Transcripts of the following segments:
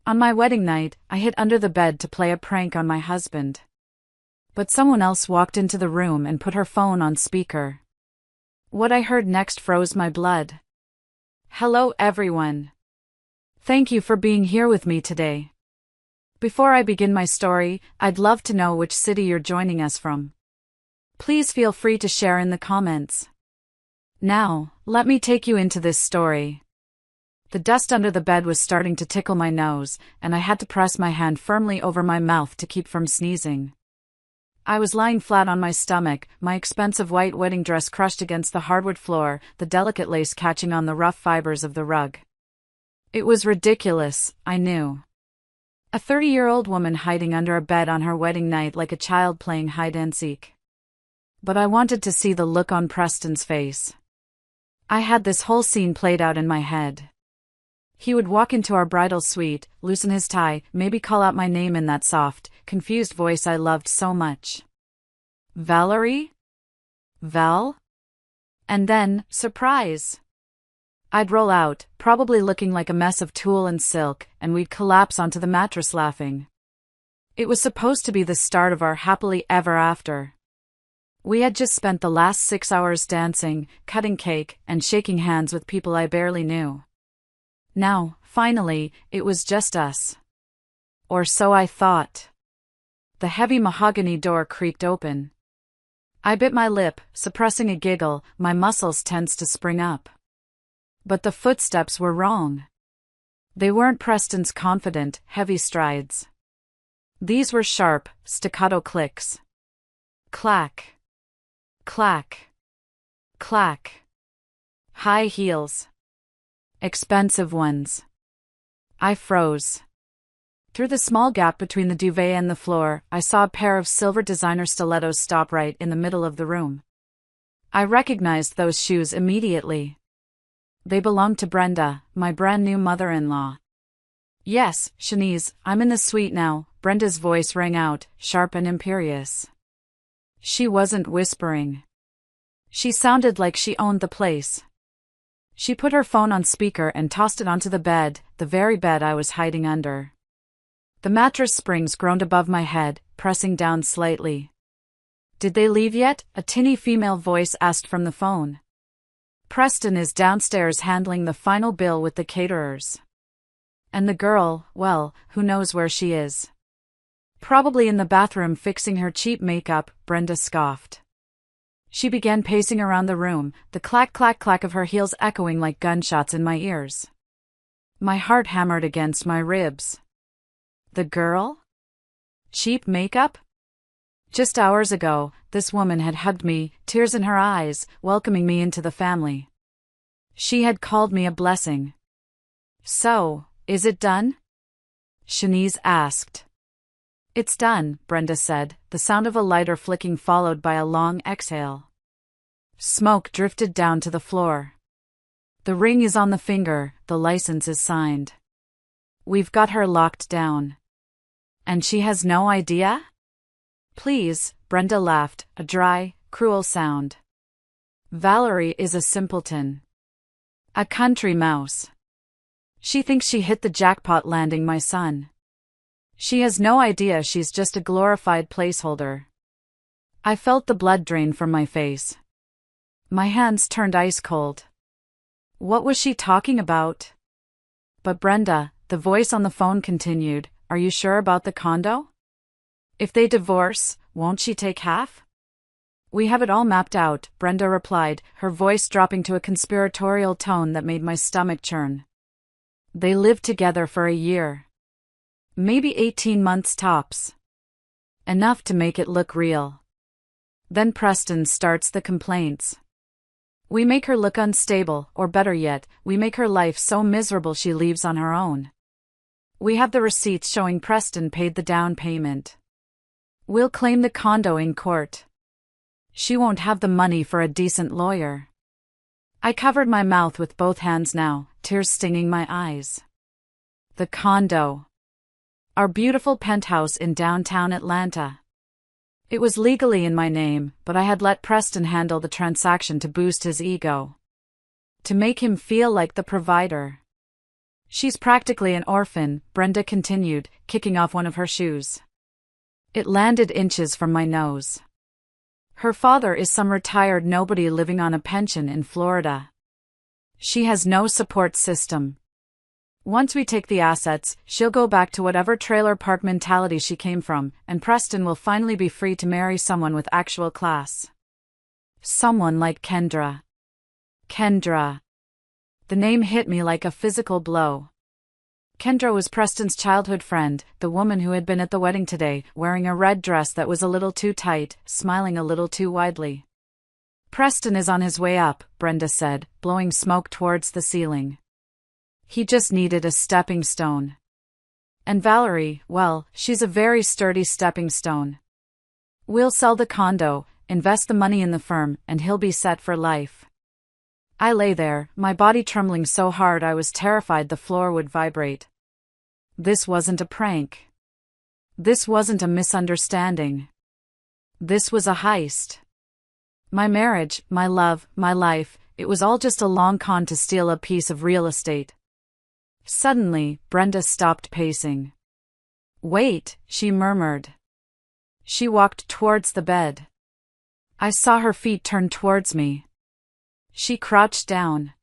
On my wedding night, I hid under the bed to play a prank on my husband. But someone else walked into the room and put her phone on speaker. What I heard next froze my blood. Hello everyone. Thank you for being here with me today. Before I begin my story, I'd love to know which city you're joining us from. Please feel free to share in the comments. Now, let me take you into this story. The dust under the bed was starting to tickle my nose, and I had to press my hand firmly over my mouth to keep from sneezing. I was lying flat on my stomach, my expensive white wedding dress crushed against the hardwood floor, the delicate lace catching on the rough fibers of the rug. It was ridiculous, I knew. A 30-year-old woman hiding under a bed on her wedding night like a child playing hide-and-seek. But I wanted to see the look on Preston's face. I had this whole scene played out in my head. He would walk into our bridal suite, loosen his tie, maybe call out my name in that soft, confused voice I loved so much. Valerie? Val? And then, surprise! I'd roll out, probably looking like a mess of tulle and silk, and we'd collapse onto the mattress laughing. It was supposed to be the start of our happily ever after. We had just spent the last 6 hours dancing, cutting cake, and shaking hands with people I barely knew. Now, finally, it was just us. Or so I thought. The heavy mahogany door creaked open. I bit my lip, suppressing a giggle, my muscles tensed to spring up. But the footsteps were wrong. They weren't Preston's confident, heavy strides. These were sharp, staccato clicks. Clack. Clack. Clack. High heels. Expensive ones. I froze. Through the small gap between the duvet and the floor, I saw a pair of silver designer stilettos stop right in the middle of the room. I recognized those shoes immediately. They belonged to Brenda, my brand new mother-in-law. Yes, Shanice, I'm in the suite now, Brenda's voice rang out, sharp and imperious. She wasn't whispering. She sounded like she owned the place. She put her phone on speaker and tossed it onto the bed, the very bed I was hiding under. The mattress springs groaned above my head, pressing down slightly. Did they leave yet? A tinny female voice asked from the phone. Preston is downstairs handling the final bill with the caterers. And the girl, well, who knows where she is? Probably in the bathroom fixing her cheap makeup, Brenda scoffed. She began pacing around the room, the clack-clack-clack of her heels echoing like gunshots in my ears. My heart hammered against my ribs. The girl? Cheap makeup? Just hours ago, this woman had hugged me, tears in her eyes, welcoming me into the family. She had called me a blessing. So, is it done? Shanice asked. It's done, Brenda said, the sound of a lighter flicking followed by a long exhale. Smoke drifted down to the floor. The ring is on the finger, the license is signed. We've got her locked down. And she has no idea? Please, Brenda laughed, a dry, cruel sound. Valerie is a simpleton. A country mouse. She thinks she hit the jackpot landing my son. She has no idea she's just a glorified placeholder. I felt the blood drain from my face. My hands turned ice cold. What was she talking about? But Brenda, the voice on the phone continued, are you sure about the condo? If they divorce, won't she take half? We have it all mapped out, Brenda replied, her voice dropping to a conspiratorial tone that made my stomach churn. They lived together for a year. Maybe 18 months tops. Enough to make it look real. Then Preston starts the complaints. We make her look unstable, or better yet, we make her life so miserable she leaves on her own. We have the receipts showing Preston paid the down payment. We'll claim the condo in court. She won't have the money for a decent lawyer. I covered my mouth with both hands now, tears stinging my eyes. The condo. Our beautiful penthouse in downtown Atlanta. It was legally in my name, but I had let Preston handle the transaction to boost his ego. To make him feel like the provider. She's practically an orphan, Brenda continued, kicking off one of her shoes. It landed inches from my nose. Her father is some retired nobody living on a pension in Florida. She has no support system. Once we take the assets, she'll go back to whatever trailer park mentality she came from, and Preston will finally be free to marry someone with actual class. Someone like Kendra. Kendra. The name hit me like a physical blow. Kendra was Preston's childhood friend, the woman who had been at the wedding today, wearing a red dress that was a little too tight, smiling a little too widely. Preston is on his way up, Brenda said, blowing smoke towards the ceiling. He just needed a stepping stone. And Valerie, well, she's a very sturdy stepping stone. We'll sell the condo, invest the money in the firm, and he'll be set for life. I lay there, my body trembling so hard I was terrified the floor would vibrate. This wasn't a prank. This wasn't a misunderstanding. This was a heist. My marriage, my love, my life, it was all just a long con to steal a piece of real estate. Suddenly, Brenda stopped pacing. "Wait," she murmured. She walked towards the bed. I saw her feet turn towards me. She crouched down.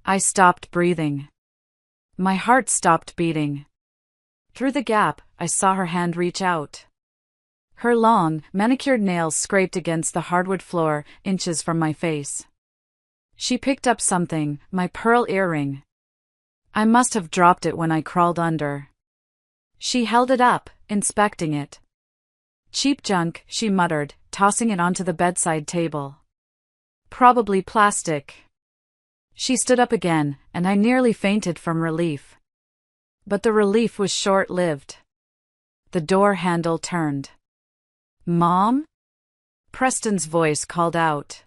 I stopped breathing. My heart stopped beating. Through the gap, I saw her hand reach out. Her long, manicured nails scraped against the hardwood floor, inches from my face. She picked up something, my pearl earring. I must have dropped it when I crawled under. She held it up, inspecting it. "Cheap junk," she muttered, tossing it onto the bedside table. "Probably plastic." She stood up again, and I nearly fainted from relief. But the relief was short-lived. The door handle turned. "Mom?" Preston's voice called out.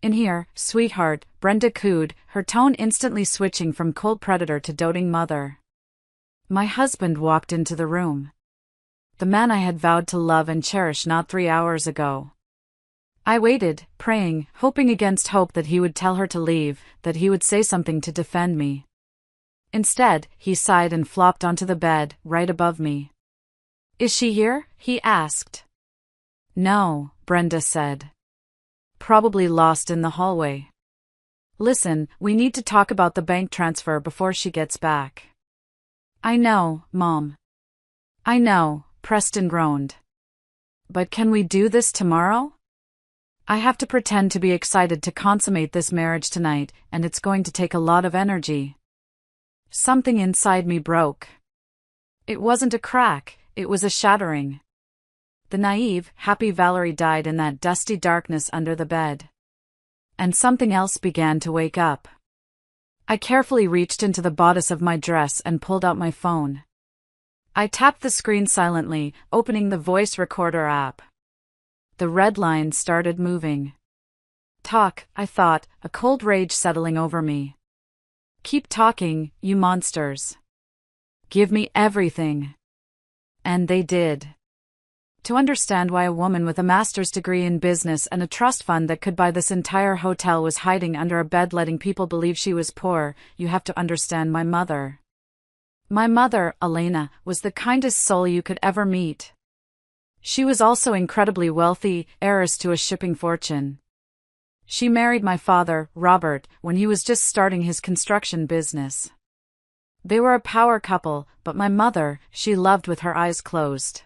"In here, sweetheart," Brenda cooed, her tone instantly switching from cold predator to doting mother. My husband walked into the room. The man I had vowed to love and cherish not 3 hours ago. I waited, praying, hoping against hope that he would tell her to leave, that he would say something to defend me. Instead, he sighed and flopped onto the bed, right above me. "Is she here?" he asked. "No," Brenda said. "Probably lost in the hallway." "Listen, we need to talk about the bank transfer before she gets back." "I know, Mom. I know," Preston groaned. "But can we do this tomorrow? I have to pretend to be excited to consummate this marriage tonight, and it's going to take a lot of energy." Something inside me broke. It wasn't a crack, it was a shattering. The naive, happy Valerie died in that dusty darkness under the bed. And something else began to wake up. I carefully reached into the bodice of my dress and pulled out my phone. I tapped the screen silently, opening the voice recorder app. The red line started moving. "Talk," I thought, a cold rage settling over me. "Keep talking, you monsters. Give me everything." And they did. To understand why a woman with a master's degree in business and a trust fund that could buy this entire hotel was hiding under a bed letting people believe she was poor, you have to understand my mother. My mother, Elena, was the kindest soul you could ever meet. She was also incredibly wealthy, heiress to a shipping fortune. She married my father, Robert, when he was just starting his construction business. They were a power couple, but my mother, she loved with her eyes closed.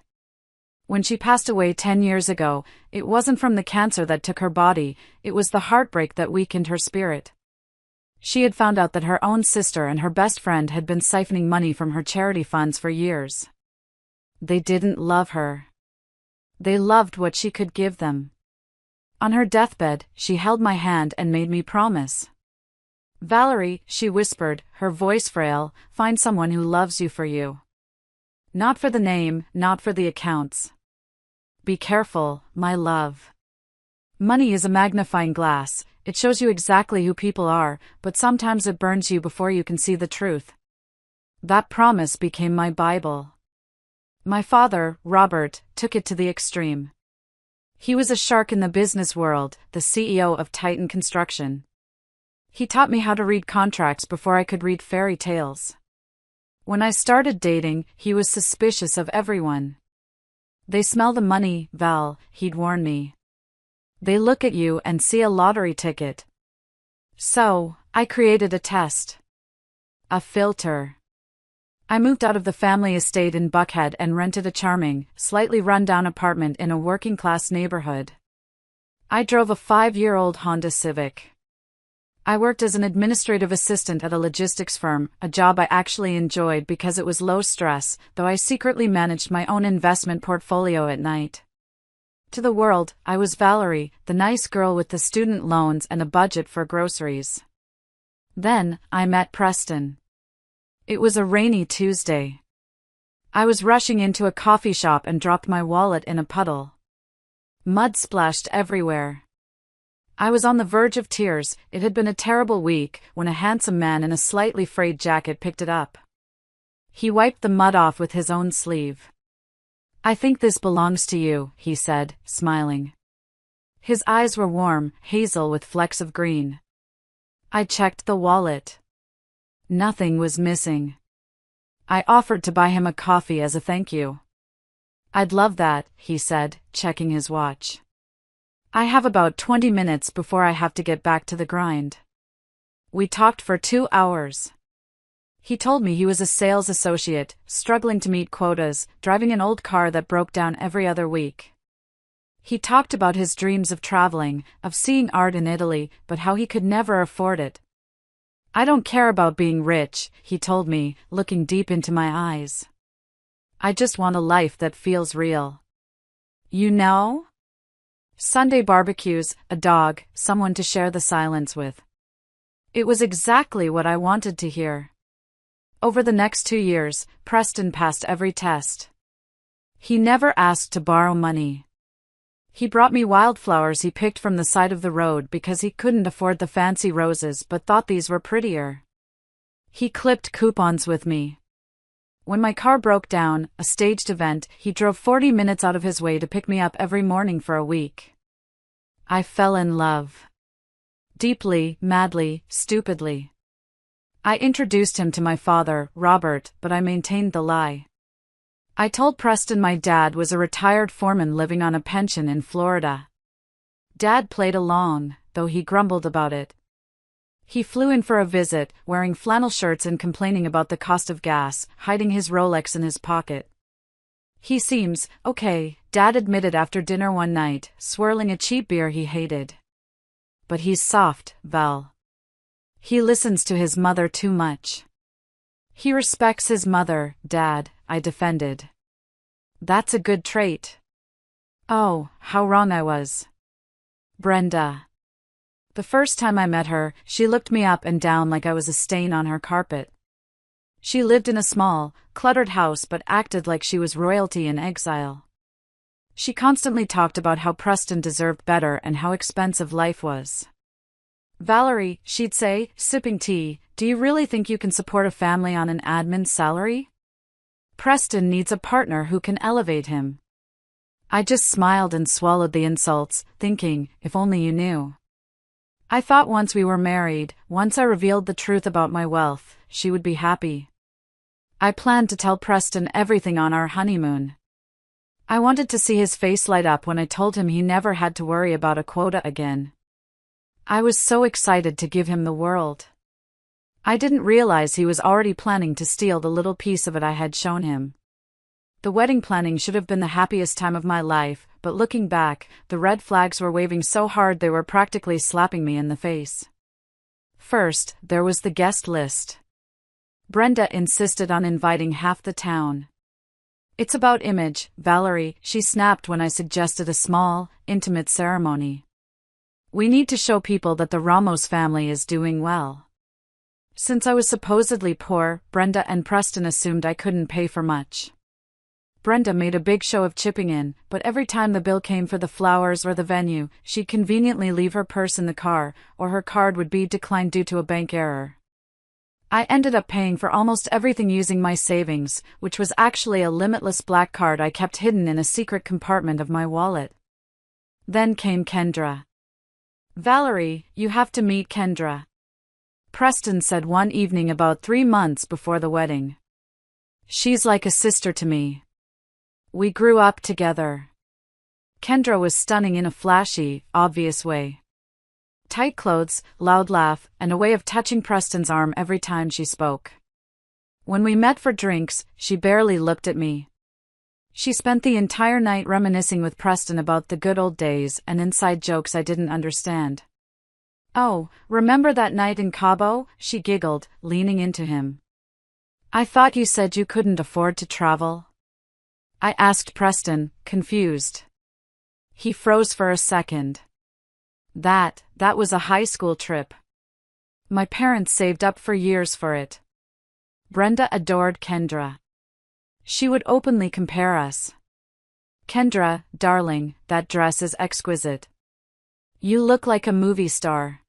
When she passed away 10 years ago, it wasn't from the cancer that took her body, it was the heartbreak that weakened her spirit. She had found out that her own sister and her best friend had been siphoning money from her charity funds for years. They didn't love her. They loved what she could give them. On her deathbed, she held my hand and made me promise. "Valerie," she whispered, her voice frail, "find someone who loves you for you. Not for the name, not for the accounts. Be careful, my love. Money is a magnifying glass, it shows you exactly who people are, but sometimes it burns you before you can see the truth." That promise became my Bible. My father, Robert, took it to the extreme. He was a shark in the business world, the CEO of Titan Construction. He taught me how to read contracts before I could read fairy tales. When I started dating, he was suspicious of everyone. They smell the money, Val, he'd warn me. They look at you and see a lottery ticket. So, I created a test. A filter. I moved out of the family estate in Buckhead and rented a charming, slightly run-down apartment in a working-class neighborhood. I drove a 5-year-old Honda Civic. I worked as an administrative assistant at a logistics firm, a job I actually enjoyed because it was low stress, though I secretly managed my own investment portfolio at night. To the world, I was Valerie, the nice girl with the student loans and a budget for groceries. Then, I met Preston. It was a rainy Tuesday. I was rushing into a coffee shop and dropped my wallet in a puddle. Mud splashed everywhere. I was on the verge of tears. It had been a terrible week when a handsome man in a slightly frayed jacket picked it up. He wiped the mud off with his own sleeve. "I think this belongs to you," he said, smiling. His eyes were warm, hazel with flecks of green. I checked the wallet. Nothing was missing. I offered to buy him a coffee as a thank you. "I'd love that," he said, checking his watch. "I have about 20 minutes before I have to get back to the grind." We talked for 2 hours. He told me he was a sales associate, struggling to meet quotas, driving an old car that broke down every other week. He talked about his dreams of traveling, of seeing art in Italy, but how he could never afford it. "I don't care about being rich," he told me, looking deep into my eyes. "I just want a life that feels real. You know? Sunday barbecues, a dog, someone to share the silence with." It was exactly what I wanted to hear. Over the next 2 years, Preston passed every test. He never asked to borrow money. He brought me wildflowers he picked from the side of the road because he couldn't afford the fancy roses but thought these were prettier. He clipped coupons with me. When my car broke down, a staged event, he drove 40 minutes out of his way to pick me up every morning for a week. I fell in love. Deeply, madly, stupidly. I introduced him to my father, Robert, but I maintained the lie. I told Preston my dad was a retired foreman living on a pension in Florida. Dad played along, though he grumbled about it. He flew in for a visit, wearing flannel shirts and complaining about the cost of gas, hiding his Rolex in his pocket. "He seems okay," Dad admitted after dinner one night, swirling a cheap beer he hated. "But he's soft, Val. He listens to his mother too much." "He respects his mother, Dad," I defended. "That's a good trait." Oh, how wrong I was. Brenda. The first time I met her, she looked me up and down like I was a stain on her carpet. She lived in a small, cluttered house but acted like she was royalty in exile. She constantly talked about how Preston deserved better and how expensive life was. "Valerie," she'd say, sipping tea, "do you really think you can support a family on an admin salary? Preston needs a partner who can elevate him." I just smiled and swallowed the insults, thinking, if only you knew. I thought once we were married, once I revealed the truth about my wealth, she would be happy. I planned to tell Preston everything on our honeymoon. I wanted to see his face light up when I told him he never had to worry about a quota again. I was so excited to give him the world. I didn't realize he was already planning to steal the little piece of it I had shown him. The wedding planning should have been the happiest time of my life, but looking back, the red flags were waving so hard they were practically slapping me in the face. First, there was the guest list. Brenda insisted on inviting half the town. "It's about image, Valerie," she snapped when I suggested a small, intimate ceremony. "We need to show people that the Ramos family is doing well." Since I was supposedly poor, Brenda and Preston assumed I couldn't pay for much. Brenda made a big show of chipping in, but every time the bill came for the flowers or the venue, she'd conveniently leave her purse in the car, or her card would be declined due to a bank error. I ended up paying for almost everything using my savings, which was actually a limitless black card I kept hidden in a secret compartment of my wallet. Then came Kendra. "Valerie, you have to meet Kendra." Preston said one evening about 3 months before the wedding. She's like a sister to me. We grew up together. Kendra was stunning in a flashy, obvious way. Tight clothes, loud laugh, and a way of touching Preston's arm every time she spoke. When we met for drinks, she barely looked at me. She spent the entire night reminiscing with Preston about the good old days and inside jokes I didn't understand. "Oh, remember that night in Cabo?" she giggled, leaning into him. "I thought you said you couldn't afford to travel?" I asked Preston, confused. He froze for a second. That was a high school trip. My parents saved up for years for it. Brenda adored Kendra. She would openly compare us. "Kendra, darling, that dress is exquisite. You look like a movie star.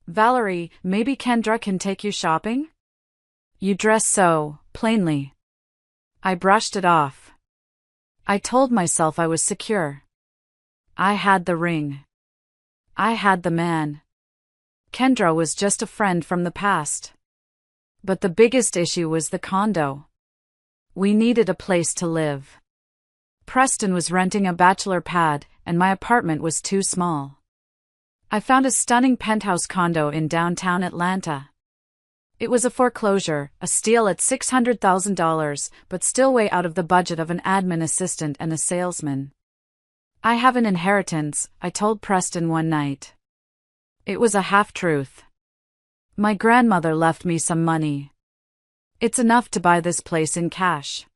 Valerie, maybe Kendra can take you shopping? You dress so plainly." I brushed it off. I told myself I was secure. I had the ring. I had the man. Kendra was just a friend from the past. But the biggest issue was the condo. We needed a place to live. Preston was renting a bachelor pad, and my apartment was too small. I found a stunning penthouse condo in downtown Atlanta. It was a foreclosure, a steal at $600,000, but still way out of the budget of an admin assistant and a salesman. "I have an inheritance," I told Preston one night. It was a half-truth. "My grandmother left me some money. It's enough to buy this place in cash."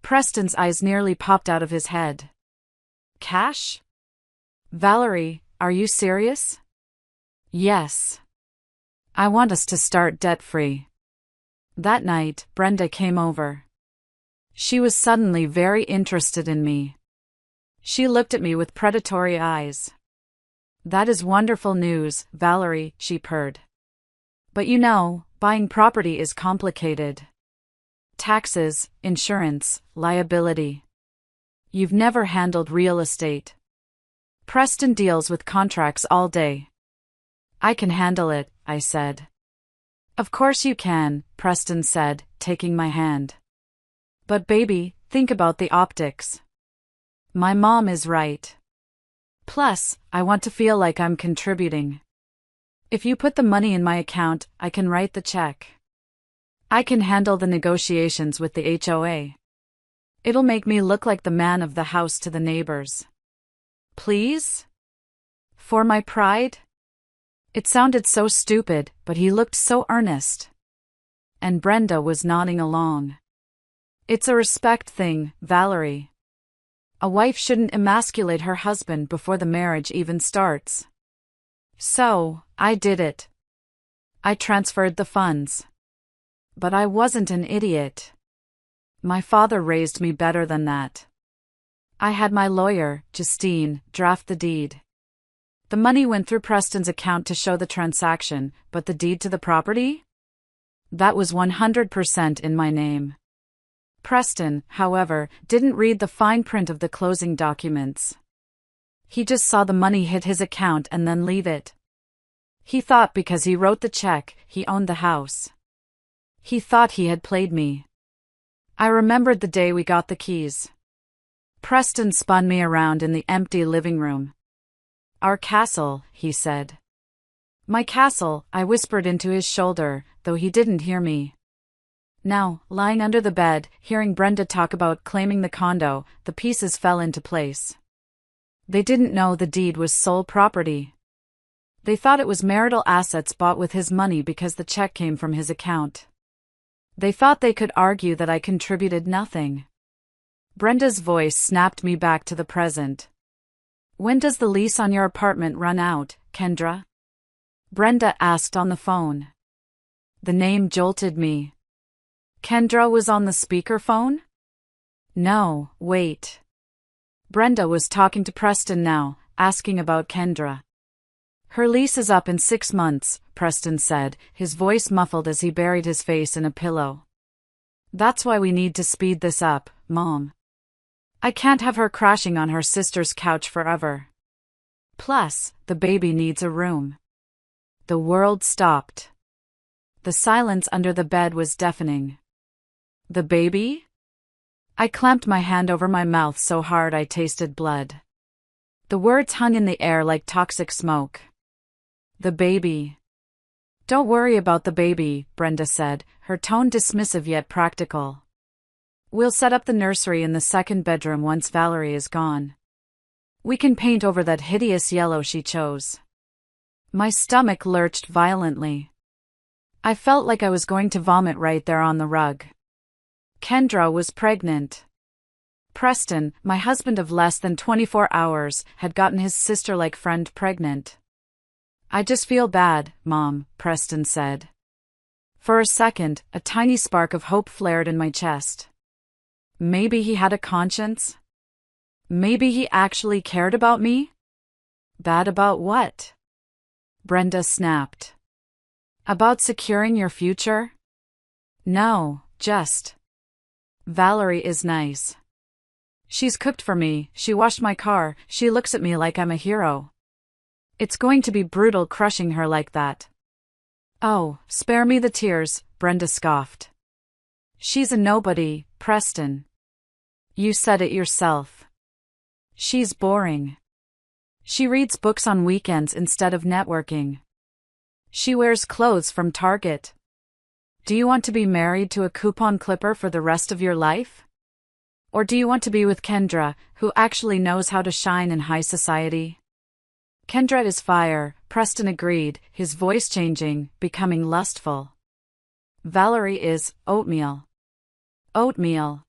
Preston's eyes nearly popped out of his head. "Cash? Valerie, are you serious?" "Yes. I want us to start debt-free." That night, Brenda came over. She was suddenly very interested in me. She looked at me with predatory eyes. "That is wonderful news, Valerie," she purred. "But you know, buying property is complicated. Taxes, insurance, liability. You've never handled real estate." "Preston deals with contracts all day." "I can handle it," I said. "Of course you can," Preston said, taking my hand. "But baby, think about the optics. My mom is right. Plus, I want to feel like I'm contributing. If you put the money in my account, I can write the check. I can handle the negotiations with the HOA. It'll make me look like the man of the house to the neighbors. Please? For my pride?" It sounded so stupid, but he looked so earnest. And Brenda was nodding along. "It's a respect thing, Valerie. A wife shouldn't emasculate her husband before the marriage even starts." So, I did it. I transferred the funds. But I wasn't an idiot. My father raised me better than that. I had my lawyer, Justine, draft the deed. The money went through Preston's account to show the transaction, but the deed to the property? That was 100% in my name. Preston, however, didn't read the fine print of the closing documents. He just saw the money hit his account and then leave it. He thought because he wrote the check, he owned the house. He thought he had played me. I remembered the day we got the keys. Preston spun me around in the empty living room. "Our castle," he said. "My castle," I whispered into his shoulder, though he didn't hear me. Now, lying under the bed, hearing Brenda talk about claiming the condo, the pieces fell into place. They didn't know the deed was sole property. They thought it was marital assets bought with his money because the check came from his account. They thought they could argue that I contributed nothing. Brenda's voice snapped me back to the present. "When does the lease on your apartment run out, Kendra?" Brenda asked on the phone. The name jolted me. Kendra was on the speakerphone? No, wait. Brenda was talking to Preston now, asking about Kendra. "Her lease is up in 6 months, Preston said, his voice muffled as he buried his face in a pillow. "That's why we need to speed this up, Mom. I can't have her crashing on her sister's couch forever. Plus, the baby needs a room." The world stopped. The silence under the bed was deafening. The baby? I clamped my hand over my mouth so hard I tasted blood. The words hung in the air like toxic smoke. The baby. Don't worry about the baby, Brenda said, her tone dismissive yet practical. We'll set up the nursery in the second bedroom once Valerie is gone. We can paint over that hideous yellow she chose. My stomach lurched violently. I felt like I was going to vomit right there on the rug. Kendra was pregnant. Preston, my husband of less than 24 hours, had gotten his sister-like friend pregnant. I just feel bad, Mom, Preston said. For a second, a tiny spark of hope flared in my chest. Maybe he had a conscience? Maybe he actually cared about me? Bad about what? Brenda snapped. About securing your future? No, just. Valerie is nice. She's cooked for me, she washed my car, she looks at me like I'm a hero. It's going to be brutal crushing her like that. Oh, spare me the tears, Brenda scoffed. She's a nobody, Preston. You said it yourself. She's boring. She reads books on weekends instead of networking. She wears clothes from Target. Do you want to be married to a coupon clipper for the rest of your life? Or do you want to be with Kendra, who actually knows how to shine in high society? Kendra is fire, Preston agreed, his voice changing, becoming lustful. Valerie is oatmeal. Oatmeal.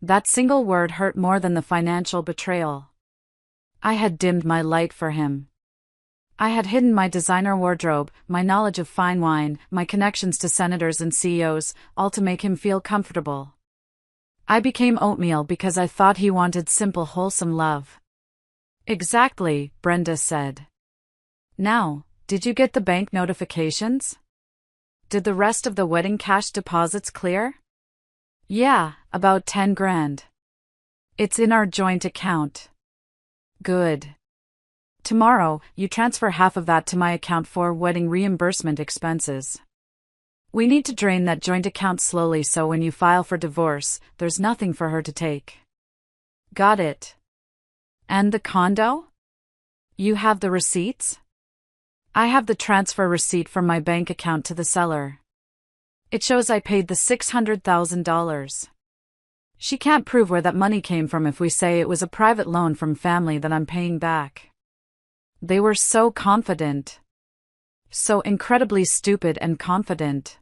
That single word hurt more than the financial betrayal. I had dimmed my light for him. I had hidden my designer wardrobe, my knowledge of fine wine, my connections to senators and CEOs, all to make him feel comfortable. I became oatmeal because I thought he wanted simple, wholesome love. Exactly, Brenda said. Now, did you get the bank notifications? Did the rest of the wedding cash deposits clear? Yeah, about 10 grand. It's in our joint account. Good. Tomorrow, you transfer half of that to my account for wedding reimbursement expenses. We need to drain that joint account slowly so when you file for divorce, there's nothing for her to take. Got it. And the condo? You have the receipts? I have the transfer receipt from my bank account to the seller. It shows I paid the $600,000. She can't prove where that money came from if we say it was a private loan from family that I'm paying back. They were so confident. So incredibly stupid and confident.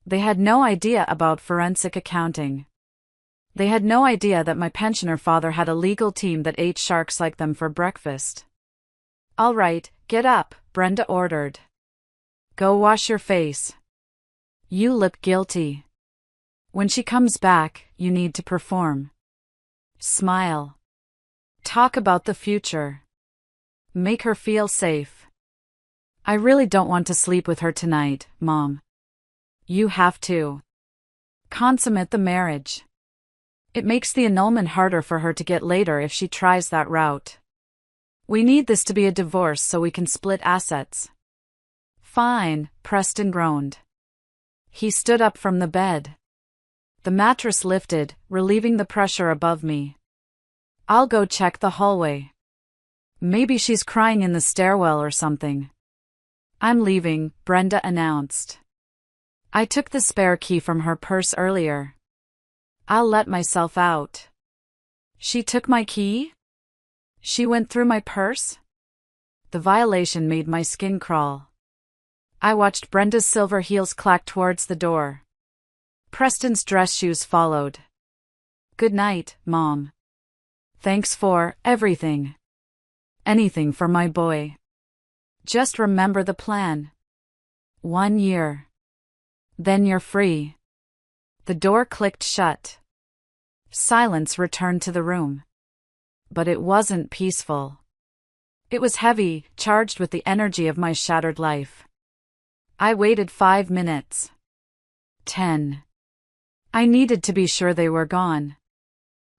They had no idea about forensic accounting. They had no idea that my pensioner father had a legal team that ate sharks like them for breakfast. All right, get up, Brenda ordered. Go wash your face. You look guilty. When she comes back, you need to perform. Smile. Talk about the future. Make her feel safe. I really don't want to sleep with her tonight, Mom. You have to. Consummate the marriage. It makes the annulment harder for her to get later if she tries that route. We need this to be a divorce so we can split assets. Fine, Preston groaned. He stood up from the bed. The mattress lifted, relieving the pressure above me. I'll go check the hallway. Maybe she's crying in the stairwell or something. I'm leaving, Brenda announced. I took the spare key from her purse earlier. I'll let myself out. She took my key? She went through my purse? The violation made my skin crawl. I watched Brenda's silver heels clack towards the door. Preston's dress shoes followed. Good night, Mom. Thanks for everything. Anything for my boy. Just remember the plan. 1 year. Then you're free. The door clicked shut. Silence returned to the room. But it wasn't peaceful. It was heavy, charged with the energy of my shattered life. I waited 5 minutes. 10. I needed to be sure they were gone.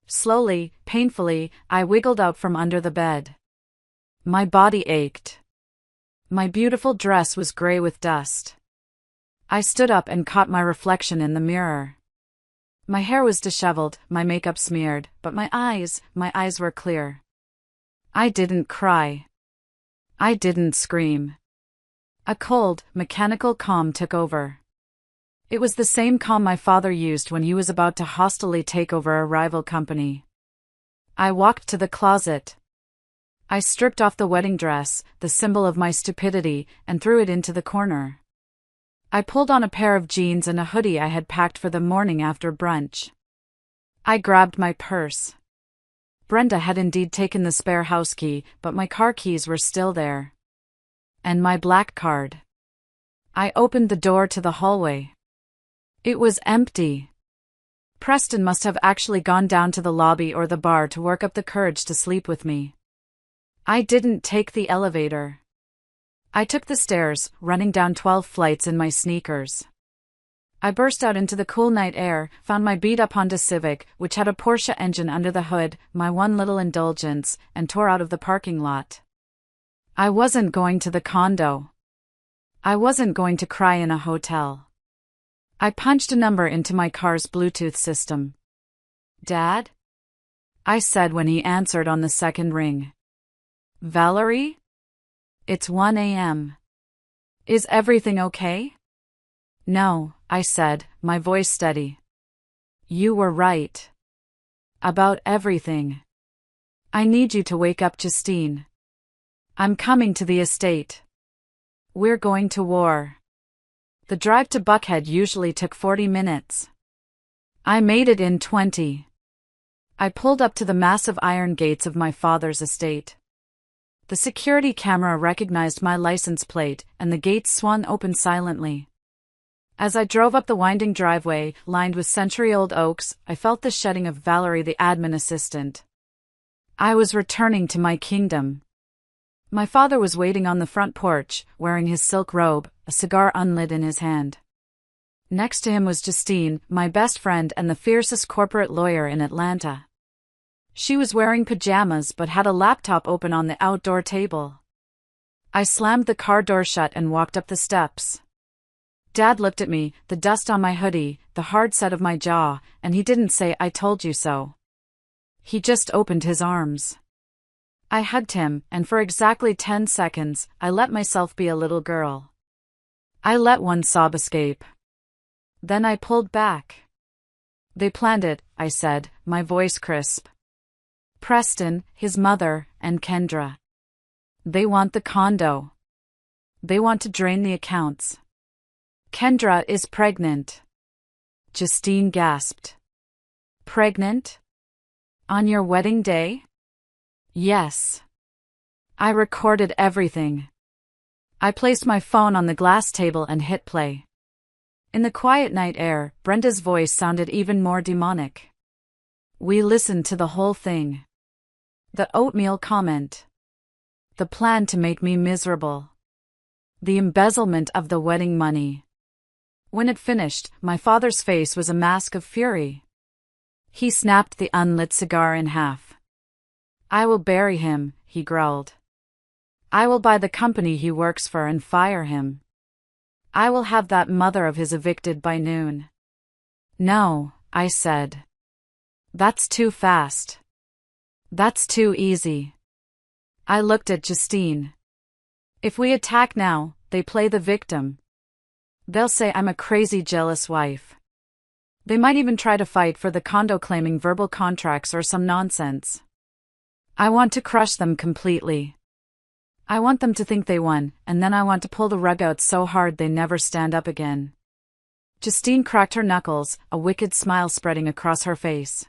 Slowly, painfully, I wiggled out from under the bed. My body ached. My beautiful dress was gray with dust. I stood up and caught my reflection in the mirror. My hair was disheveled, my makeup smeared, but my eyes were clear. I didn't cry. I didn't scream. A cold, mechanical calm took over. It was the same calm my father used when he was about to hostilely take over a rival company. I walked to the closet. I stripped off the wedding dress, the symbol of my stupidity, and threw it into the corner. I pulled on a pair of jeans and a hoodie I had packed for the morning after brunch. I grabbed my purse. Brenda had indeed taken the spare house key, but my car keys were still there. And my black card. I opened the door to the hallway. It was empty. Preston must have actually gone down to the lobby or the bar to work up the courage to sleep with me. I didn't take the elevator. I took the stairs, running down 12 flights in my sneakers. I burst out into the cool night air, found my beat-up Honda Civic, which had a Porsche engine under the hood, my one little indulgence, and tore out of the parking lot. I wasn't going to the condo. I wasn't going to cry in a hotel. I punched a number into my car's Bluetooth system. "Dad?" I said when he answered on the second ring. "Valerie? It's 1 a.m. Is everything okay?" "No," I said, my voice steady. "You were right. About everything. I need you to wake up Justine. I'm coming to the estate. We're going to war." The drive to Buckhead usually took 40 minutes. I made it in 20. I pulled up to the massive iron gates of my father's estate. The security camera recognized my license plate, and the gates swung open silently. As I drove up the winding driveway, lined with century-old oaks, I felt the shedding of Valerie, the admin assistant. I was returning to my kingdom. My father was waiting on the front porch, wearing his silk robe, a cigar unlit in his hand. Next to him was Justine, my best friend and the fiercest corporate lawyer in Atlanta. She was wearing pajamas but had a laptop open on the outdoor table. I slammed the car door shut and walked up the steps. Dad looked at me, the dust on my hoodie, the hard set of my jaw, and he didn't say "I told you so." He just opened his arms. I hugged him, and for exactly 10 seconds, I let myself be a little girl. I let one sob escape. Then I pulled back. "They planned it," I said, my voice crisp. "Preston, his mother, and Kendra. They want the condo. They want to drain the accounts. Kendra is pregnant." Justine gasped. "Pregnant? On your wedding day?" "Yes. I recorded everything." I placed my phone on the glass table and hit play. In the quiet night air, Brenda's voice sounded even more demonic. "We listened to the whole thing. The oatmeal comment. The plan to make me miserable. The embezzlement of the wedding money." When it finished, my father's face was a mask of fury. He snapped the unlit cigar in half. "I will bury him," he growled. "I will buy the company he works for and fire him. I will have that mother of his evicted by noon." "No," I said. "That's too fast. That's too easy." I looked at Justine. "If we attack now, they play the victim. They'll say I'm a crazy, jealous wife. They might even try to fight for the condo claiming verbal contracts or some nonsense. I want to crush them completely. I want them to think they won, and then I want to pull the rug out so hard they never stand up again." Justine cracked her knuckles, a wicked smile spreading across her face.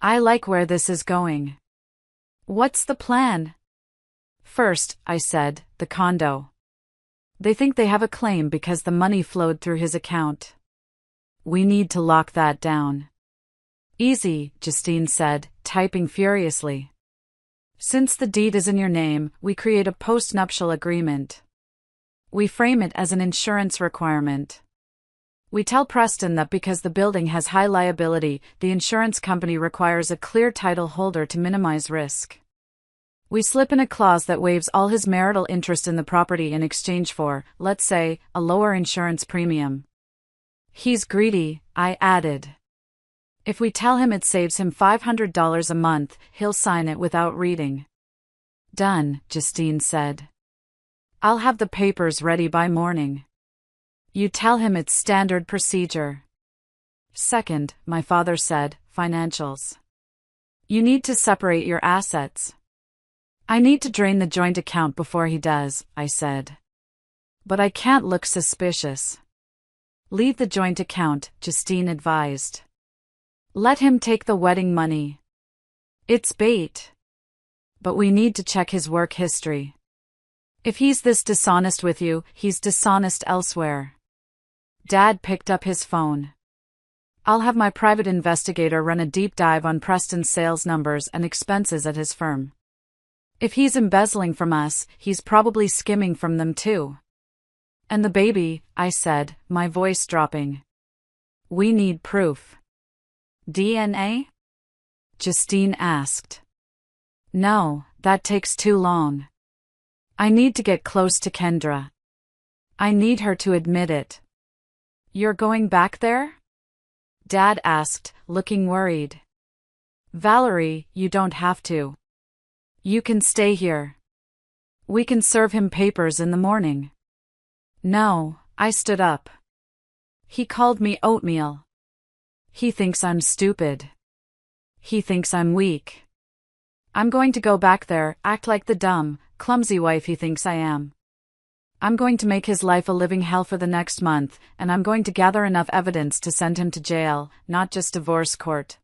"I like where this is going. What's the plan?" "First," I said, "the condo. They think they have a claim because the money flowed through his account. We need to lock that down." "Easy," Justine said, typing furiously. "Since the deed is in your name, we create a post-nuptial agreement. We frame it as an insurance requirement. We tell Preston that because the building has high liability, the insurance company requires a clear title holder to minimize risk. We slip in a clause that waives all his marital interest in the property in exchange for, let's say, a lower insurance premium. He's greedy, I added. If we tell him it saves him $500 a month, he'll sign it without reading. Done, Justine said. I'll have the papers ready by morning. You tell him it's standard procedure. Second, my father said, financials. You need to separate your assets. I need to drain the joint account before he does, I said. But I can't look suspicious. Leave the joint account, Justine advised. Let him take the wedding money. It's bait. But we need to check his work history. If he's this dishonest with you, he's dishonest elsewhere. Dad picked up his phone. I'll have my private investigator run a deep dive on Preston's sales numbers and expenses at his firm. If he's embezzling from us, he's probably skimming from them too. And the baby, I said, my voice dropping. We need proof. DNA? Justine asked. No, that takes too long. I need to get close to Kendra. I need her to admit it. You're going back there? Dad asked, looking worried. Valerie, you don't have to. You can stay here. We can serve him papers in the morning. No, I stood up. He called me oatmeal. He thinks I'm stupid. He thinks I'm weak. I'm going to go back there, act like the dumb, clumsy wife he thinks I am. I'm going to make his life a living hell for the next month, and I'm going to gather enough evidence to send him to jail, not just divorce court.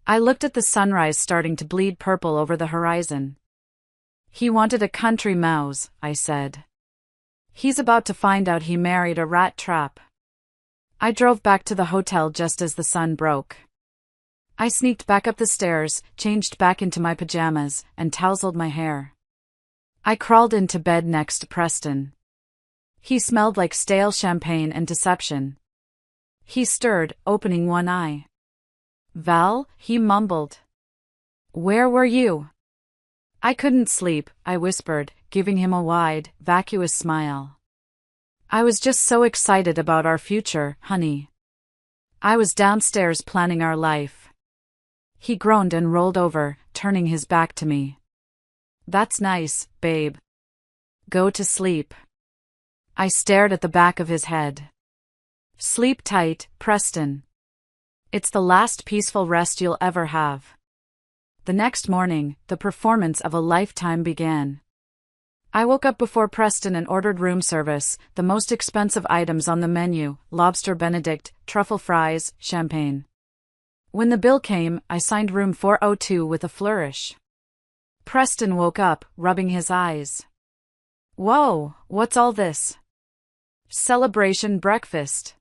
I looked at the sunrise starting to bleed purple over the horizon. He wanted a country mouse, I said. He's about to find out he married a rat trap. I drove back to the hotel just as the sun broke. I sneaked back up the stairs, changed back into my pajamas, and tousled my hair. I crawled into bed next to Preston. He smelled like stale champagne and deception. He stirred, opening one eye. Val, he mumbled. Where were you? I couldn't sleep, I whispered, giving him a wide, vacuous smile. I was just so excited about our future, honey. I was downstairs planning our life. He groaned and rolled over, turning his back to me. That's nice, babe. Go to sleep. I stared at the back of his head. Sleep tight, Preston. It's the last peaceful rest you'll ever have. The next morning, the performance of a lifetime began. I woke up before Preston and ordered room service, the most expensive items on the menu, lobster benedict, truffle fries, champagne. When the bill came, I signed room 402 with a flourish. Preston woke up, rubbing his eyes. Whoa, what's all this? Celebration breakfast.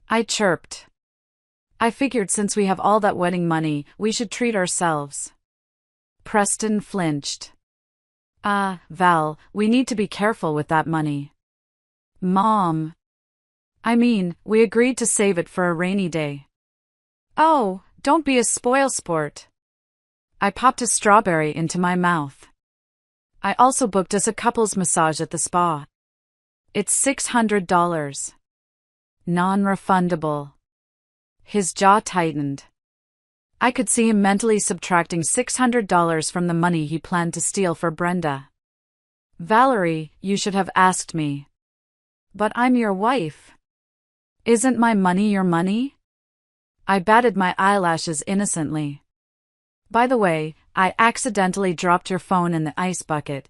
I chirped. I figured since we have all that wedding money, we should treat ourselves. Preston flinched. Val, we need to be careful with that money. Mom. I mean, we agreed to save it for a rainy day. Oh, don't be a spoilsport. I popped a strawberry into my mouth. I also booked us a couple's massage at the spa. It's $600. Non-refundable. His jaw tightened. I could see him mentally subtracting $600 from the money he planned to steal for Brenda. Valerie, you should have asked me. But I'm your wife. Isn't my money your money? I batted my eyelashes innocently. By the way, I accidentally dropped your phone in the ice bucket.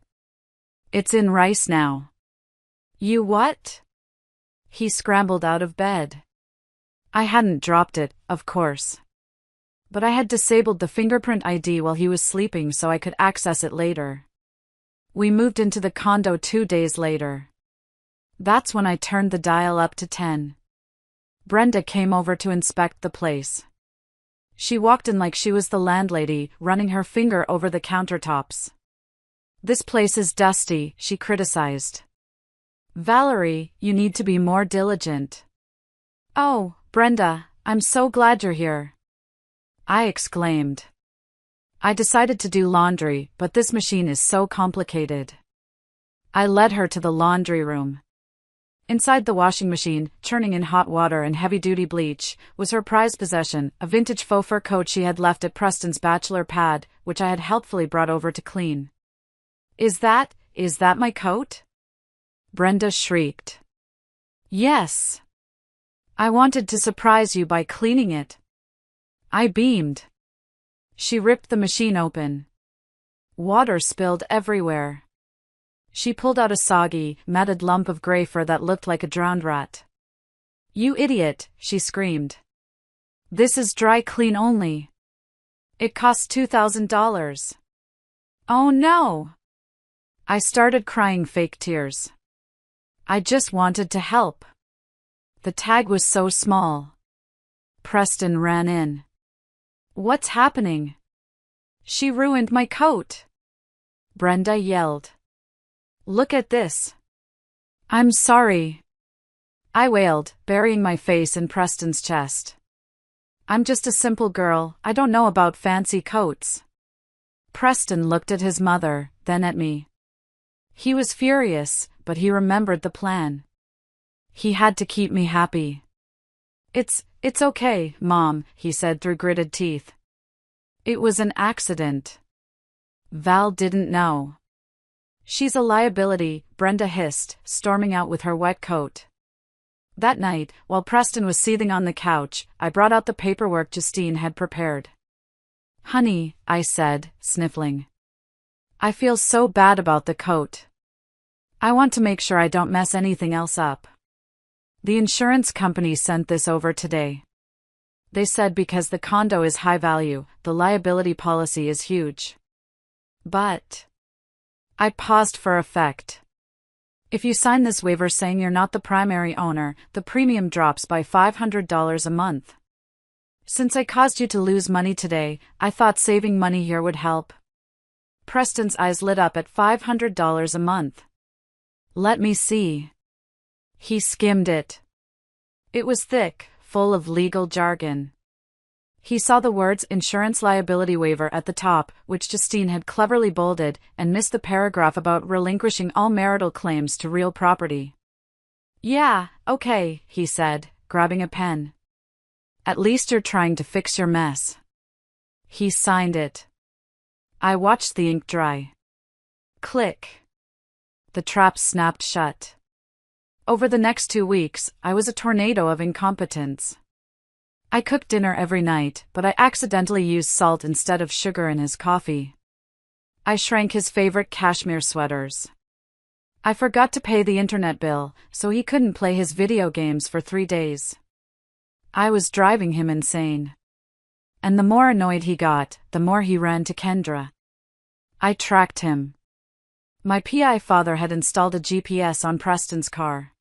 It's in rice now. You what? He scrambled out of bed. I hadn't dropped it, of course. But I had disabled the fingerprint ID while he was sleeping so I could access it later. We moved into the condo 2 days later. That's when I turned the dial up to 10. Brenda came over to inspect the place. She walked in like she was the landlady, running her finger over the countertops. This place is dusty, she criticized. Valerie, you need to be more diligent. Oh, Brenda, I'm so glad you're here. I exclaimed. I decided to do laundry, but this machine is so complicated. I led her to the laundry room. Inside the washing machine, churning in hot water and heavy-duty bleach, was her prized possession, a vintage faux fur coat she had left at Preston's bachelor pad, which I had helpfully brought over to clean. Is that my coat?" Brenda shrieked. "Yes. I wanted to surprise you by cleaning it." I beamed. She ripped the machine open. Water spilled everywhere. She pulled out a soggy, matted lump of gray fur that looked like a drowned rat. "You idiot," she screamed. "This is dry clean only. It costs $2,000. "Oh no!" I started crying fake tears. I just wanted to help. The tag was so small. Preston ran in. "What's happening?" "She ruined my coat," Brenda yelled. "Look at this." "I'm sorry," I wailed, burying my face in Preston's chest. "I'm just a simple girl, I don't know about fancy coats." Preston looked at his mother, then at me. He was furious, but he remembered the plan. He had to keep me happy. It's okay, Mom," he said through gritted teeth. "It was an accident. Val didn't know." "She's a liability," Brenda hissed, storming out with her wet coat. That night, while Preston was seething on the couch, I brought out the paperwork Justine had prepared. "Honey," I said, sniffling. "I feel so bad about the coat. I want to make sure I don't mess anything else up. The insurance company sent this over today. They said because the condo is high value, the liability policy is huge. But..." I paused for effect. "If you sign this waiver saying you're not the primary owner, the premium drops by $500 a month. Since I caused you to lose money today, I thought saving money here would help." Preston's eyes lit up at $500 a month. "Let me see." He skimmed it. It was thick, full of legal jargon. He saw the words insurance liability waiver at the top, which Justine had cleverly bolded, and missed the paragraph about relinquishing all marital claims to real property. "Yeah, okay," he said, grabbing a pen. "At least you're trying to fix your mess." He signed it. I watched the ink dry. Click. The trap snapped shut. Over the next 2 weeks, I was a tornado of incompetence. I cooked dinner every night, but I accidentally used salt instead of sugar in his coffee. I shrank his favorite cashmere sweaters. I forgot to pay the internet bill, so he couldn't play his video games for 3 days. I was driving him insane. And the more annoyed he got, the more he ran to Kendra. I tracked him. My PI father had installed a GPS on Preston's car.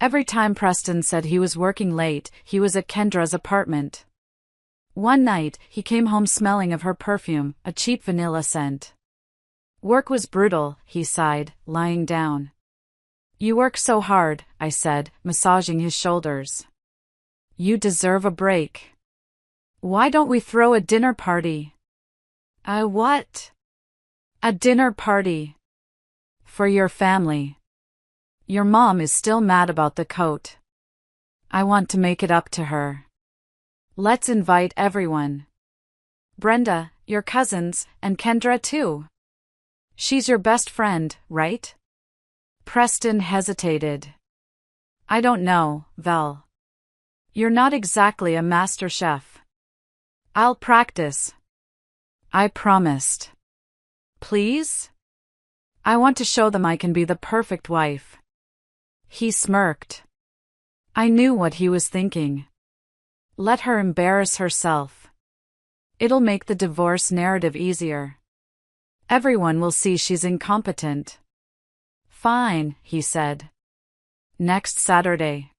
Every time Preston said he was working late, he was at Kendra's apartment. One night, he came home smelling of her perfume, a cheap vanilla scent. "Work was brutal," he sighed, lying down. "You work so hard," I said, massaging his shoulders. "You deserve a break. Why don't we throw a dinner party?" "A what?" "A dinner party. For your family. Your mom is still mad about the coat. I want to make it up to her. Let's invite everyone. Brenda, your cousins, and Kendra too. She's your best friend, right?" Preston hesitated. "I don't know, Val. You're not exactly a master chef." "I'll practice." I promised. "Please? I want to show them I can be the perfect wife." He smirked. I knew what he was thinking. Let her embarrass herself. It'll make the divorce narrative easier. Everyone will see she's incompetent. "Fine," he said. "Next Saturday.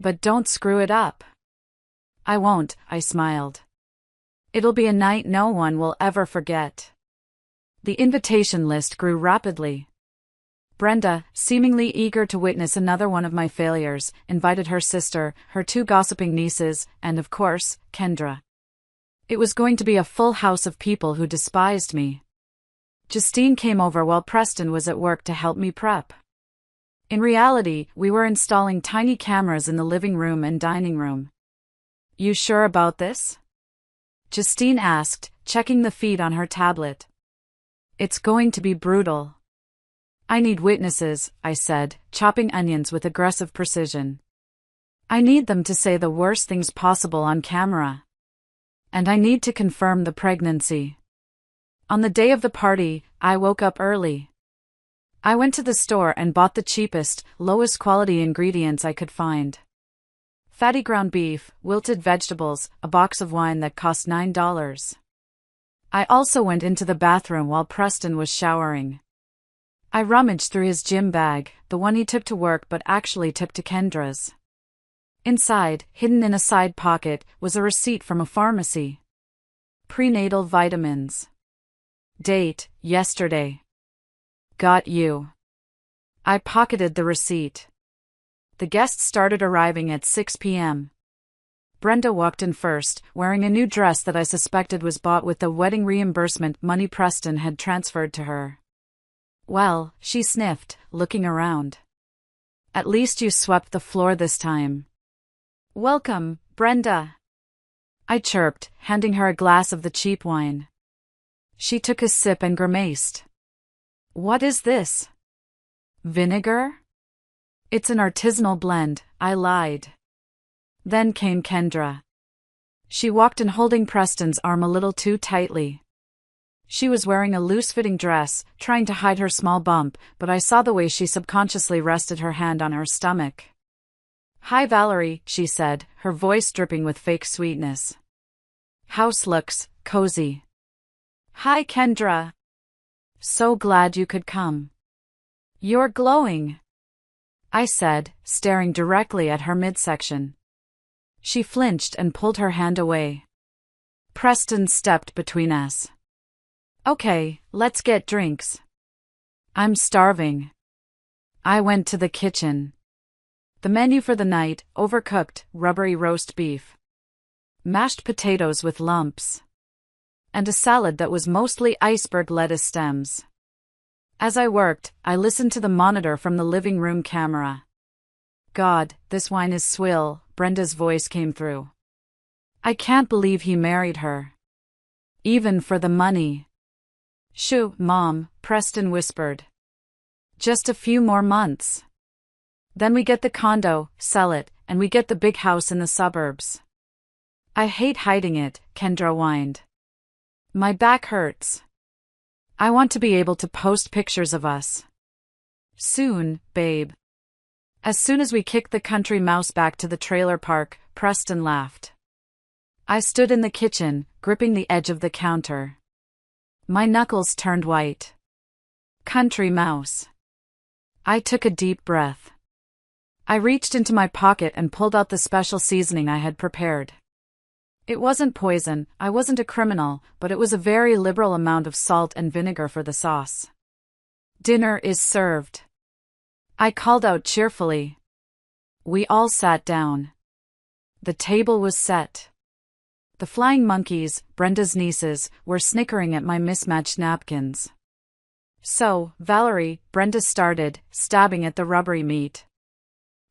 But don't screw it up." "I won't," I smiled. "It'll be a night no one will ever forget." The invitation list grew rapidly. Brenda, seemingly eager to witness another one of my failures, invited her sister, her 2 gossiping nieces, and of course, Kendra. It was going to be a full house of people who despised me. Justine came over while Preston was at work to help me prep. In reality, we were installing tiny cameras in the living room and dining room. "You sure about this?" Justine asked, checking the feed on her tablet. "It's going to be brutal." "I need witnesses," I said, chopping onions with aggressive precision. "I need them to say the worst things possible on camera. And I need to confirm the pregnancy." On the day of the party, I woke up early. I went to the store and bought the cheapest, lowest quality ingredients I could find. Fatty ground beef, wilted vegetables, a box of wine that cost $9. I also went into the bathroom while Preston was showering. I rummaged through his gym bag, the one he took to work but actually took to Kendra's. Inside, hidden in a side pocket, was a receipt from a pharmacy. Prenatal vitamins. Date, yesterday. Got you. I pocketed the receipt. The guests started arriving at 6 p.m. Brenda walked in first, wearing a new dress that I suspected was bought with the wedding reimbursement money Preston had transferred to her. "Well," she sniffed, looking around. "At least you swept the floor this time." "Welcome, Brenda," I chirped, handing her a glass of the cheap wine. She took a sip and grimaced. "What is this?" "Vinegar?" "It's an artisanal blend," I lied. Then came Kendra. She walked in holding Preston's arm a little too tightly. She was wearing a loose-fitting dress, trying to hide her small bump, but I saw the way she subconsciously rested her hand on her stomach. "Hi Valerie," she said, her voice dripping with fake sweetness. "House looks cozy." "Hi Kendra. So glad you could come. You're glowing," I said, staring directly at her midsection. She flinched and pulled her hand away. Preston stepped between us. "Okay, let's get drinks." "I'm starving." I went to the kitchen. The menu for the night: overcooked, rubbery roast beef, mashed potatoes with lumps, and a salad that was mostly iceberg lettuce stems. As I worked, I listened to the monitor from the living room camera. "God, this wine is swill," Brenda's voice came through. "I can't believe he married her. Even for the money." "Shoo, Mom," Preston whispered. "Just a few more months. Then we get the condo, sell it, and we get the big house in the suburbs." "I hate hiding it," Kendra whined. "My back hurts. I want to be able to post pictures of us." "Soon, babe." As soon as we kicked the country mouse back to the trailer park, Preston laughed. I stood in the kitchen, gripping the edge of the counter. My knuckles turned white. Country mouse. I took a deep breath. I reached into my pocket and pulled out the special seasoning I had prepared. It wasn't poison, I wasn't a criminal, but it was a very liberal amount of salt and vinegar for the sauce. "Dinner is served," I called out cheerfully. We all sat down. The table was set. The flying monkeys, Brenda's nieces, were snickering at my mismatched napkins. "So, Valerie," Brenda started, stabbing at the rubbery meat.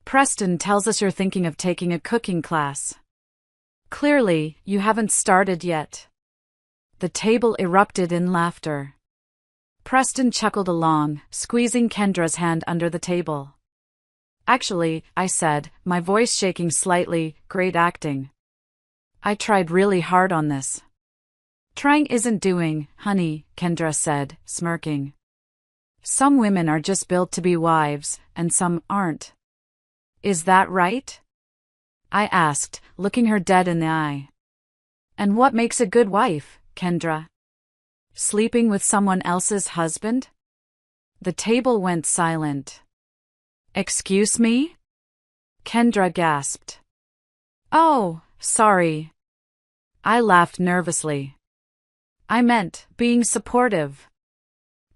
"Preston tells us you're thinking of taking a cooking class. Clearly, you haven't started yet." The table erupted in laughter. Preston chuckled along, squeezing Kendra's hand under the table. "Actually," I said, my voice shaking slightly, "great acting. I tried really hard on this." "Trying isn't doing, honey," Kendra said, smirking. "Some women are just built to be wives, and some aren't." "Is that right?" I asked, looking her dead in the eye. "And what makes a good wife, Kendra? Sleeping with someone else's husband?" The table went silent. "Excuse me?" Kendra gasped. "Oh, sorry." I laughed nervously. "I meant, being supportive."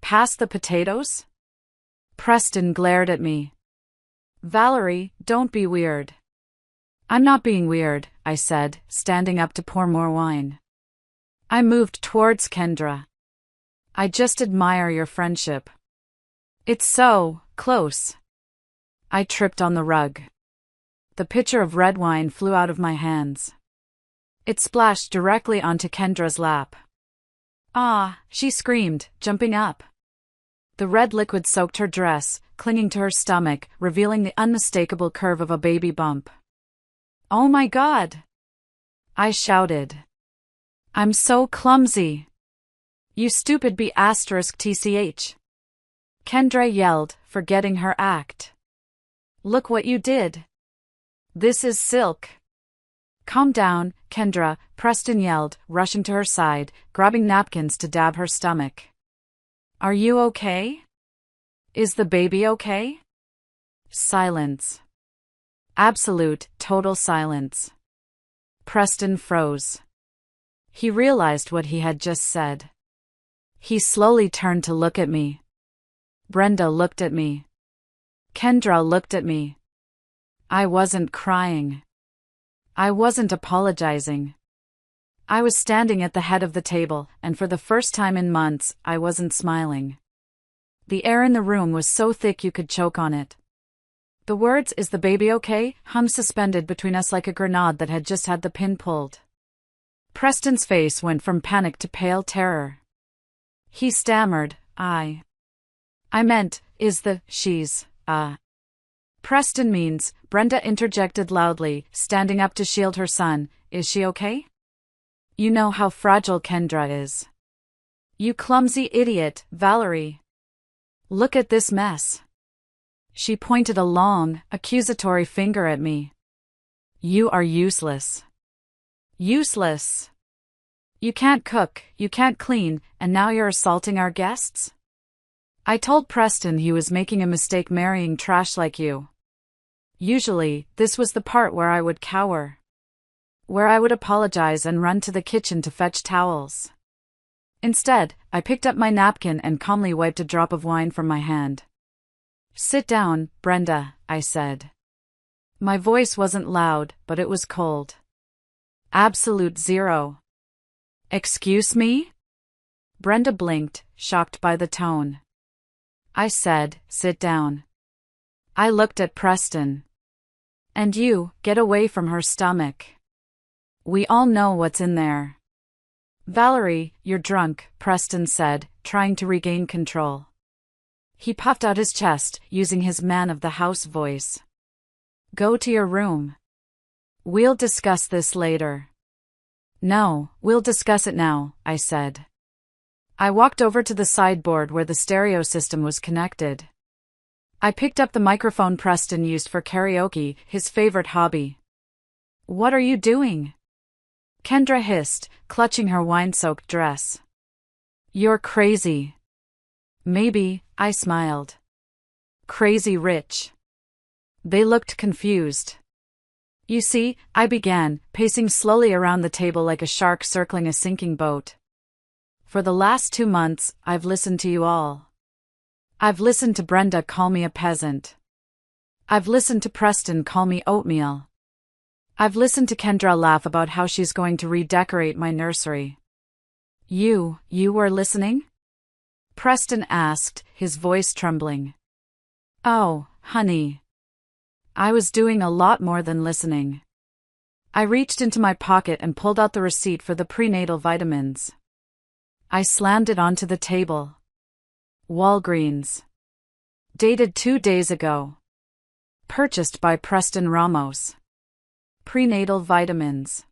"Pass the potatoes?" Preston glared at me. "Valerie, don't be weird." "I'm not being weird," I said, standing up to pour more wine. I moved towards Kendra. I just admire your friendship. It's so close. I tripped on the rug. The pitcher of red wine flew out of my hands. It splashed directly onto Kendra's lap. Ah, she screamed, jumping up. The red liquid soaked her dress, clinging to her stomach, revealing the unmistakable curve of a baby bump. Oh my God! I shouted. I'm so clumsy. You stupid B***tch. Kendra yelled, forgetting her act. Look what you did. This is silk. Calm down, Kendra, Preston yelled, rushing to her side, grabbing napkins to dab her stomach. Are you okay? Is the baby okay? Silence. Absolute, total silence. Preston froze. He realized what he had just said. He slowly turned to look at me. Brenda looked at me. Kendra looked at me. I wasn't crying. I wasn't apologizing. I was standing at the head of the table, and for the first time in months, I wasn't smiling. The air in the room was so thick you could choke on it. The words, "Is the baby okay?" hung suspended between us like a grenade that had just had the pin pulled. Preston's face went from panic to pale terror. He stammered, I meant, she's. Preston means, Brenda interjected loudly, standing up to shield her son, is she okay? You know how fragile Kendra is. You clumsy idiot, Valerie. Look at this mess. She pointed a long, accusatory finger at me. You are useless. Useless. You can't cook, you can't clean, and now you're assaulting our guests? I told Preston he was making a mistake marrying trash like you. Usually, this was the part where I would cower. Where I would apologize and run to the kitchen to fetch towels. Instead, I picked up my napkin and calmly wiped a drop of wine from my hand. Sit down, Brenda, I said. My voice wasn't loud, but it was cold. Absolute zero. Excuse me? Brenda blinked, shocked by the tone. I said, sit down. I looked at Preston. And you, get away from her stomach. We all know what's in there. Valerie, you're drunk, Preston said, trying to regain control. He puffed out his chest, using his man-of-the-house voice. Go to your room. We'll discuss this later. No, we'll discuss it now, I said. I walked over to the sideboard where the stereo system was connected. I picked up the microphone Preston used for karaoke, his favorite hobby. What are you doing? Kendra hissed, clutching her wine-soaked dress. You're crazy. Maybe, I smiled. Crazy rich. They looked confused. You see, I began, pacing slowly around the table like a shark circling a sinking boat. For the last 2 months, I've listened to you all. I've listened to Brenda call me a peasant. I've listened to Preston call me oatmeal. I've listened to Kendra laugh about how she's going to redecorate my nursery. You were listening? Preston asked, his voice trembling. Oh, honey. I was doing a lot more than listening. I reached into my pocket and pulled out the receipt for the prenatal vitamins. I slammed it onto the table. Walgreens. Dated 2 days ago. Purchased by Preston Ramos. Prenatal vitamins.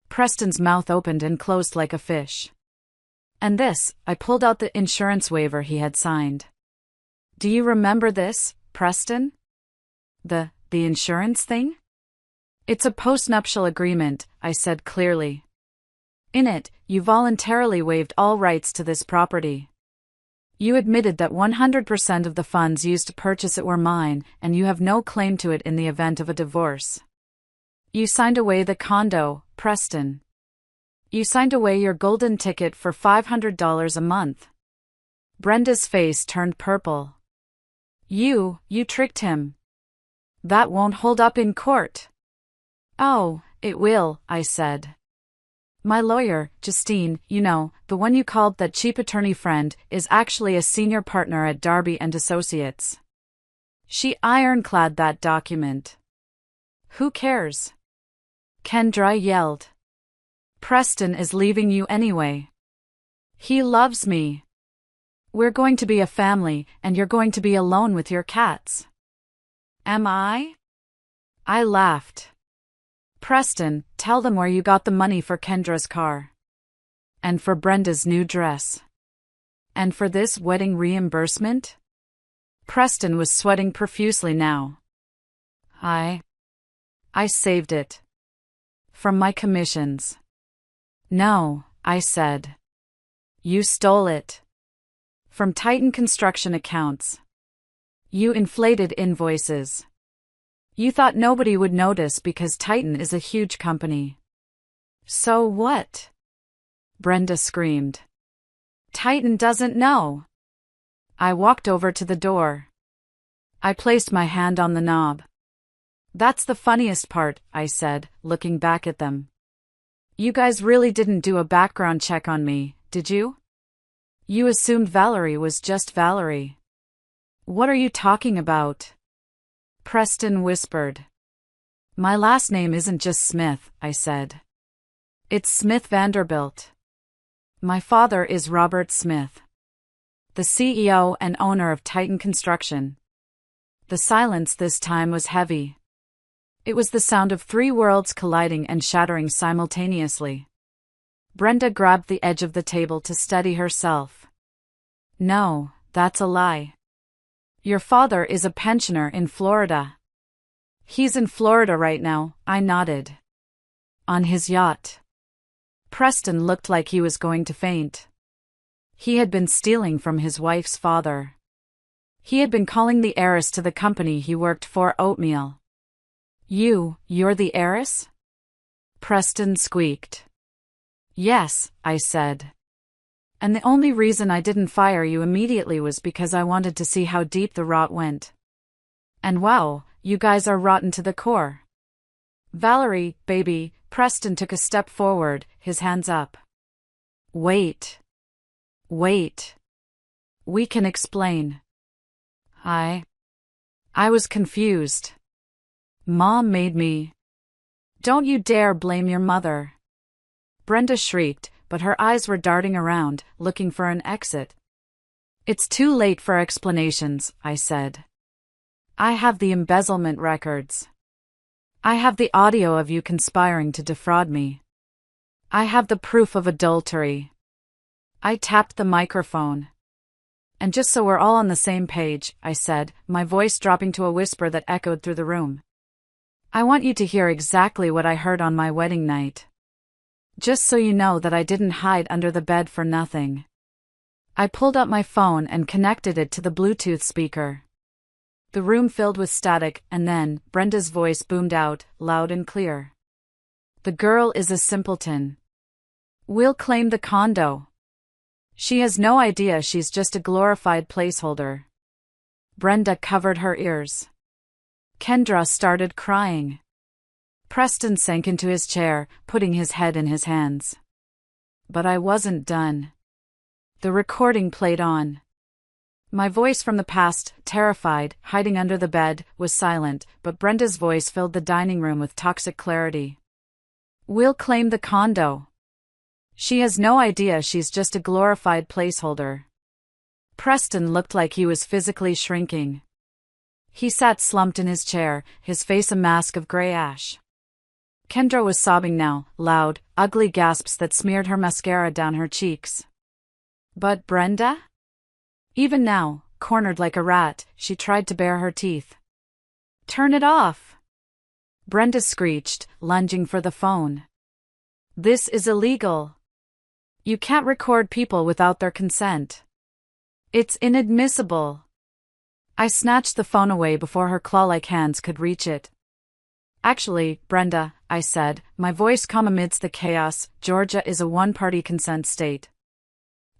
Preston's mouth opened and closed like a fish. And this, I pulled out the insurance waiver he had signed. Do you remember this, Preston? The insurance thing? It's a postnuptial agreement, I said clearly. In it, you voluntarily waived all rights to this property. You admitted that 100% of the funds used to purchase it were mine, and you have no claim to it in the event of a divorce. You signed away the condo, Preston. You signed away your golden ticket for $500 a month. Brenda's face turned purple. You tricked him. That won't hold up in court. Oh, it will, I said. My lawyer, Justine, the one you called that cheap attorney friend, is actually a senior partner at Darby and Associates. She ironclad that document. Who cares? Kendra yelled. Preston is leaving you anyway. He loves me. We're going to be a family, and you're going to be alone with your cats. Am I? I laughed. Preston, tell them where you got the money for Kendra's car. And for Brenda's new dress. And for this wedding reimbursement? Preston was sweating profusely now. I saved it. From my commissions. No, I said. You stole it. From Titan Construction accounts. You inflated invoices. You thought nobody would notice because Titan is a huge company. So what? Brenda screamed. Titan doesn't know. I walked over to the door. I placed my hand on the knob. That's the funniest part, I said, looking back at them. You guys really didn't do a background check on me, did you? You assumed Valerie was just Valerie. What are you talking about? Preston whispered. My last name isn't just Smith, I said. It's Smith Vanderbilt. My father is Robert Smith, the CEO and owner of Titan Construction. The silence this time was heavy. It was the sound of three worlds colliding and shattering simultaneously. Brenda grabbed the edge of the table to steady herself. No, that's a lie. Your father is a pensioner in Florida. He's in Florida right now, I nodded. On his yacht. Preston looked like he was going to faint. He had been stealing from his wife's father. He had been calling the heiress to the company he worked for oatmeal. You're the heiress? Preston squeaked. Yes, I said. And the only reason I didn't fire you immediately was because I wanted to see how deep the rot went. And wow, you guys are rotten to the core. Valerie, baby, Preston took a step forward, his hands up. Wait. We can explain. I was confused. Mom made me. Don't you dare blame your mother. Brenda shrieked, but her eyes were darting around, looking for an exit. It's too late for explanations, I said. I have the embezzlement records. I have the audio of you conspiring to defraud me. I have the proof of adultery. I tapped the microphone. And just so we're all on the same page, I said, my voice dropping to a whisper that echoed through the room. I want you to hear exactly what I heard on my wedding night. Just so you know that I didn't hide under the bed for nothing. I pulled up my phone and connected it to the Bluetooth speaker. The room filled with static, and then Brenda's voice boomed out, loud and clear. The girl is a simpleton. We'll claim the condo. She has no idea she's just a glorified placeholder. Brenda covered her ears. Kendra started crying. Preston sank into his chair, putting his head in his hands. But I wasn't done. The recording played on. My voice from the past, terrified, hiding under the bed, was silent, but Brenda's voice filled the dining room with toxic clarity. We'll claim the condo. She has no idea she's just a glorified placeholder. Preston looked like he was physically shrinking. He sat slumped in his chair, his face a mask of gray ash. Kendra was sobbing now, loud, ugly gasps that smeared her mascara down her cheeks. But Brenda? Even now, cornered like a rat, she tried to bare her teeth. Turn it off! Brenda screeched, lunging for the phone. This is illegal. You can't record people without their consent. It's inadmissible. I snatched the phone away before her claw-like hands could reach it. Actually, Brenda, I said, my voice calm amidst the chaos, Georgia is a one-party consent state.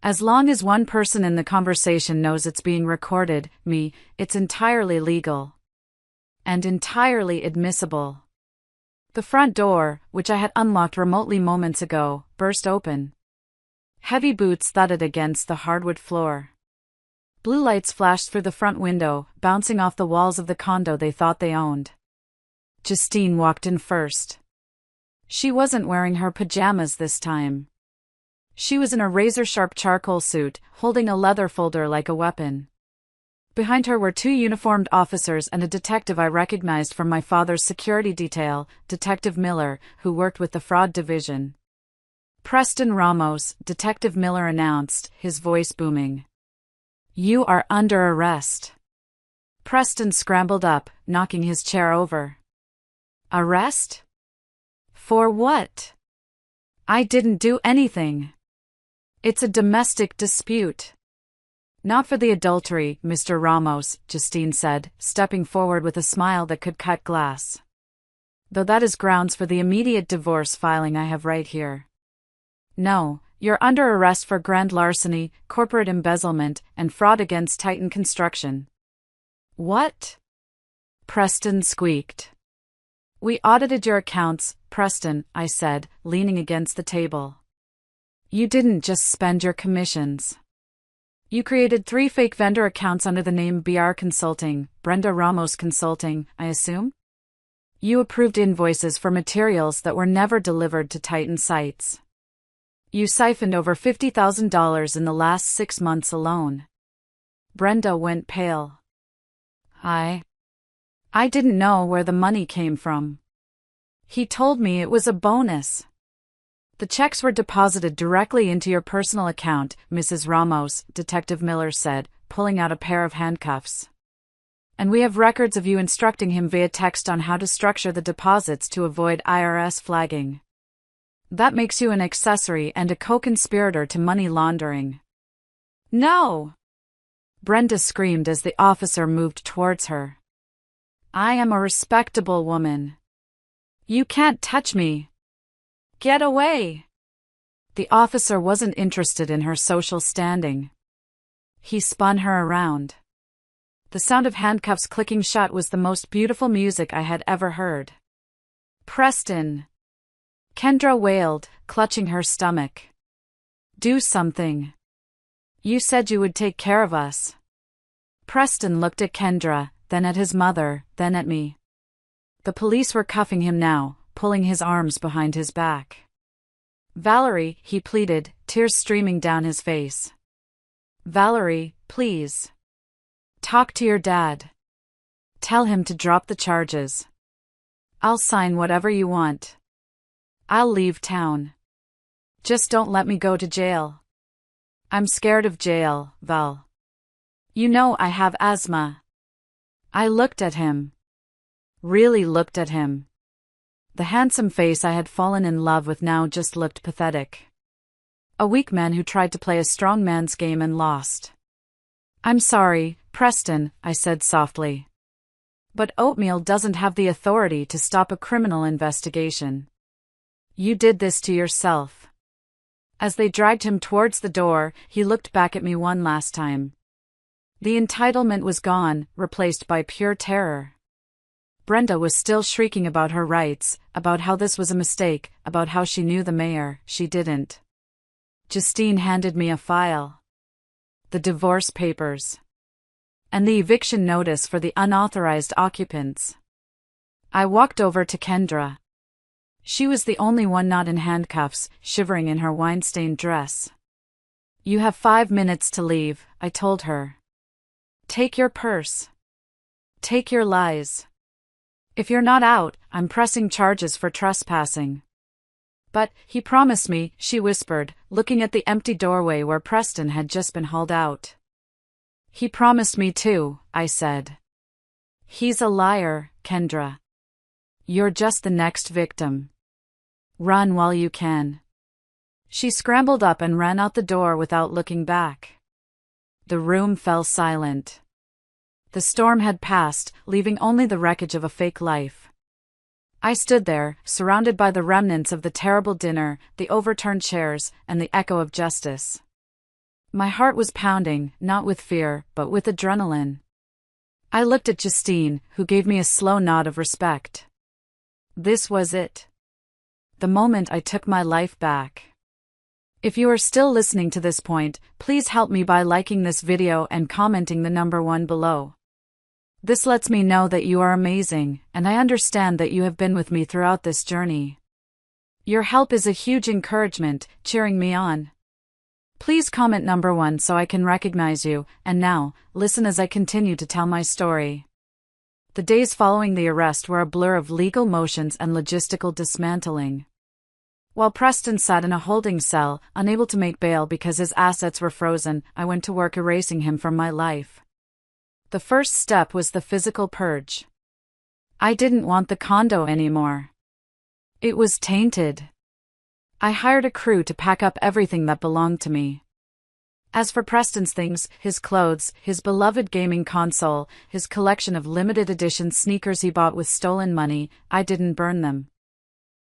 As long as one person in the conversation knows it's being recorded, me, it's entirely legal. And entirely admissible. The front door, which I had unlocked remotely moments ago, burst open. Heavy boots thudded against the hardwood floor. Blue lights flashed through the front window, bouncing off the walls of the condo they thought they owned. Justine walked in first. She wasn't wearing her pajamas this time. She was in a razor-sharp charcoal suit, holding a leather folder like a weapon. Behind her were two uniformed officers and a detective I recognized from my father's security detail, Detective Miller, who worked with the fraud division. "Preston Ramos," Detective Miller announced, his voice booming. "You are under arrest." Preston scrambled up, knocking his chair over. "Arrest? For what? I didn't do anything. It's a domestic dispute." "Not for the adultery, Mr. Ramos," Justine said, stepping forward with a smile that could cut glass. "Though that is grounds for the immediate divorce filing I have right here. No, you're under arrest for grand larceny, corporate embezzlement, and fraud against Titan Construction." "What?" Preston squeaked. "We audited your accounts, Preston," I said, leaning against the table. "You didn't just spend your commissions. You created 3 fake vendor accounts under the name BR Consulting, Brenda Ramos Consulting, I assume? You approved invoices for materials that were never delivered to Titan sites. You siphoned over $50,000 in the last 6 months alone." Brenda went pale. I didn't know where the money came from. He told me it was a bonus." "The checks were deposited directly into your personal account, Mrs. Ramos," Detective Miller said, pulling out a pair of handcuffs. "And we have records of you instructing him via text on how to structure the deposits to avoid IRS flagging. That makes you an accessory and a co-conspirator to money laundering." "No!" Brenda screamed as the officer moved towards her. "I am a respectable woman. You can't touch me. Get away!" The officer wasn't interested in her social standing. He spun her around. The sound of handcuffs clicking shut was the most beautiful music I had ever heard. "Preston!" Kendra wailed, clutching her stomach. "Do something. You said you would take care of us." Preston looked at Kendra, then at his mother, then at me. The police were cuffing him now, pulling his arms behind his back. "Valerie," he pleaded, tears streaming down his face. "Valerie, please. Talk to your dad. Tell him to drop the charges. I'll sign whatever you want. I'll leave town. Just don't let me go to jail. I'm scared of jail, Val. You know I have asthma." I looked at him. Really looked at him. The handsome face I had fallen in love with now just looked pathetic. A weak man who tried to play a strong man's game and lost. "I'm sorry, Preston," I said softly. "But Oatmeal doesn't have the authority to stop a criminal investigation. You did this to yourself." As they dragged him towards the door, he looked back at me one last time. The entitlement was gone, replaced by pure terror. Brenda was still shrieking about her rights, about how this was a mistake, about how she knew the mayor, she didn't. Justine handed me a file. The divorce papers. And the eviction notice for the unauthorized occupants. I walked over to Kendra. She was the only one not in handcuffs, shivering in her wine-stained dress. "You have 5 minutes to leave," I told her. "Take your purse. Take your lies. If you're not out, I'm pressing charges for trespassing." "But," he promised me, she whispered, looking at the empty doorway where Preston had just been hauled out. "He promised me too," I said. "He's a liar, Kendra. You're just the next victim. Run while you can." She scrambled up and ran out the door without looking back. The room fell silent. The storm had passed, leaving only the wreckage of a fake life. I stood there, surrounded by the remnants of the terrible dinner, the overturned chairs, and the echo of justice. My heart was pounding, not with fear, but with adrenaline. I looked at Justine, who gave me a slow nod of respect. This was it. The moment I took my life back. If you are still listening to this point, please help me by liking this video and commenting the number 1 below. This lets me know that you are amazing, and I understand that you have been with me throughout this journey. Your help is a huge encouragement, cheering me on. Please comment number 1 so I can recognize you, and now, listen as I continue to tell my story. The days following the arrest were a blur of legal motions and logistical dismantling. While Preston sat in a holding cell, unable to make bail because his assets were frozen, I went to work erasing him from my life. The first step was the physical purge. I didn't want the condo anymore. It was tainted. I hired a crew to pack up everything that belonged to me. As for Preston's things, his clothes, his beloved gaming console, his collection of limited edition sneakers he bought with stolen money, I didn't burn them.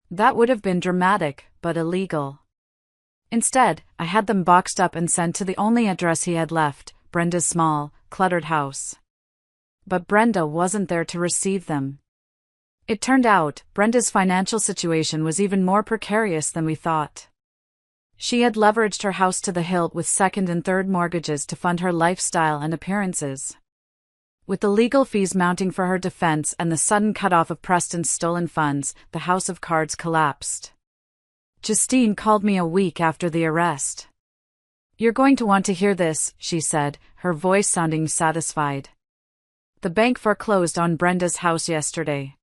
That would have been dramatic, but illegal. Instead, I had them boxed up and sent to the only address he had left, Brenda's small, cluttered house. But Brenda wasn't there to receive them. It turned out, Brenda's financial situation was even more precarious than we thought. She had leveraged her house to the hilt with second and third mortgages to fund her lifestyle and appearances. With the legal fees mounting for her defense and the sudden cutoff of Preston's stolen funds, the house of cards collapsed. Justine called me a week after the arrest. "You're going to want to hear this," she said, her voice sounding satisfied. "The bank foreclosed on Brenda's house yesterday.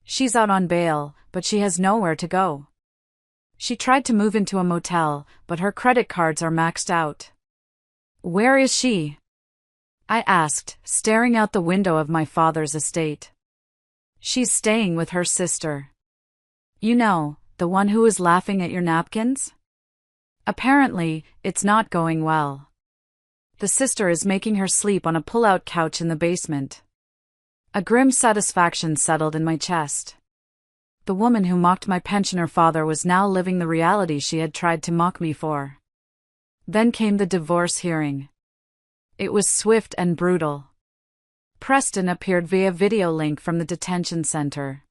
She's out on bail, but she has nowhere to go. She tried to move into a motel, but her credit cards are maxed out." "Where is she?" I asked, staring out the window of my father's estate. "She's staying with her sister. You know, the one who was laughing at your napkins? Apparently, it's not going well. The sister is making her sleep on a pull-out couch in the basement." A grim satisfaction settled in my chest. The woman who mocked my pensioner father was now living the reality she had tried to mock me for. Then came the divorce hearing. It was swift and brutal. Preston appeared via video link from the detention center.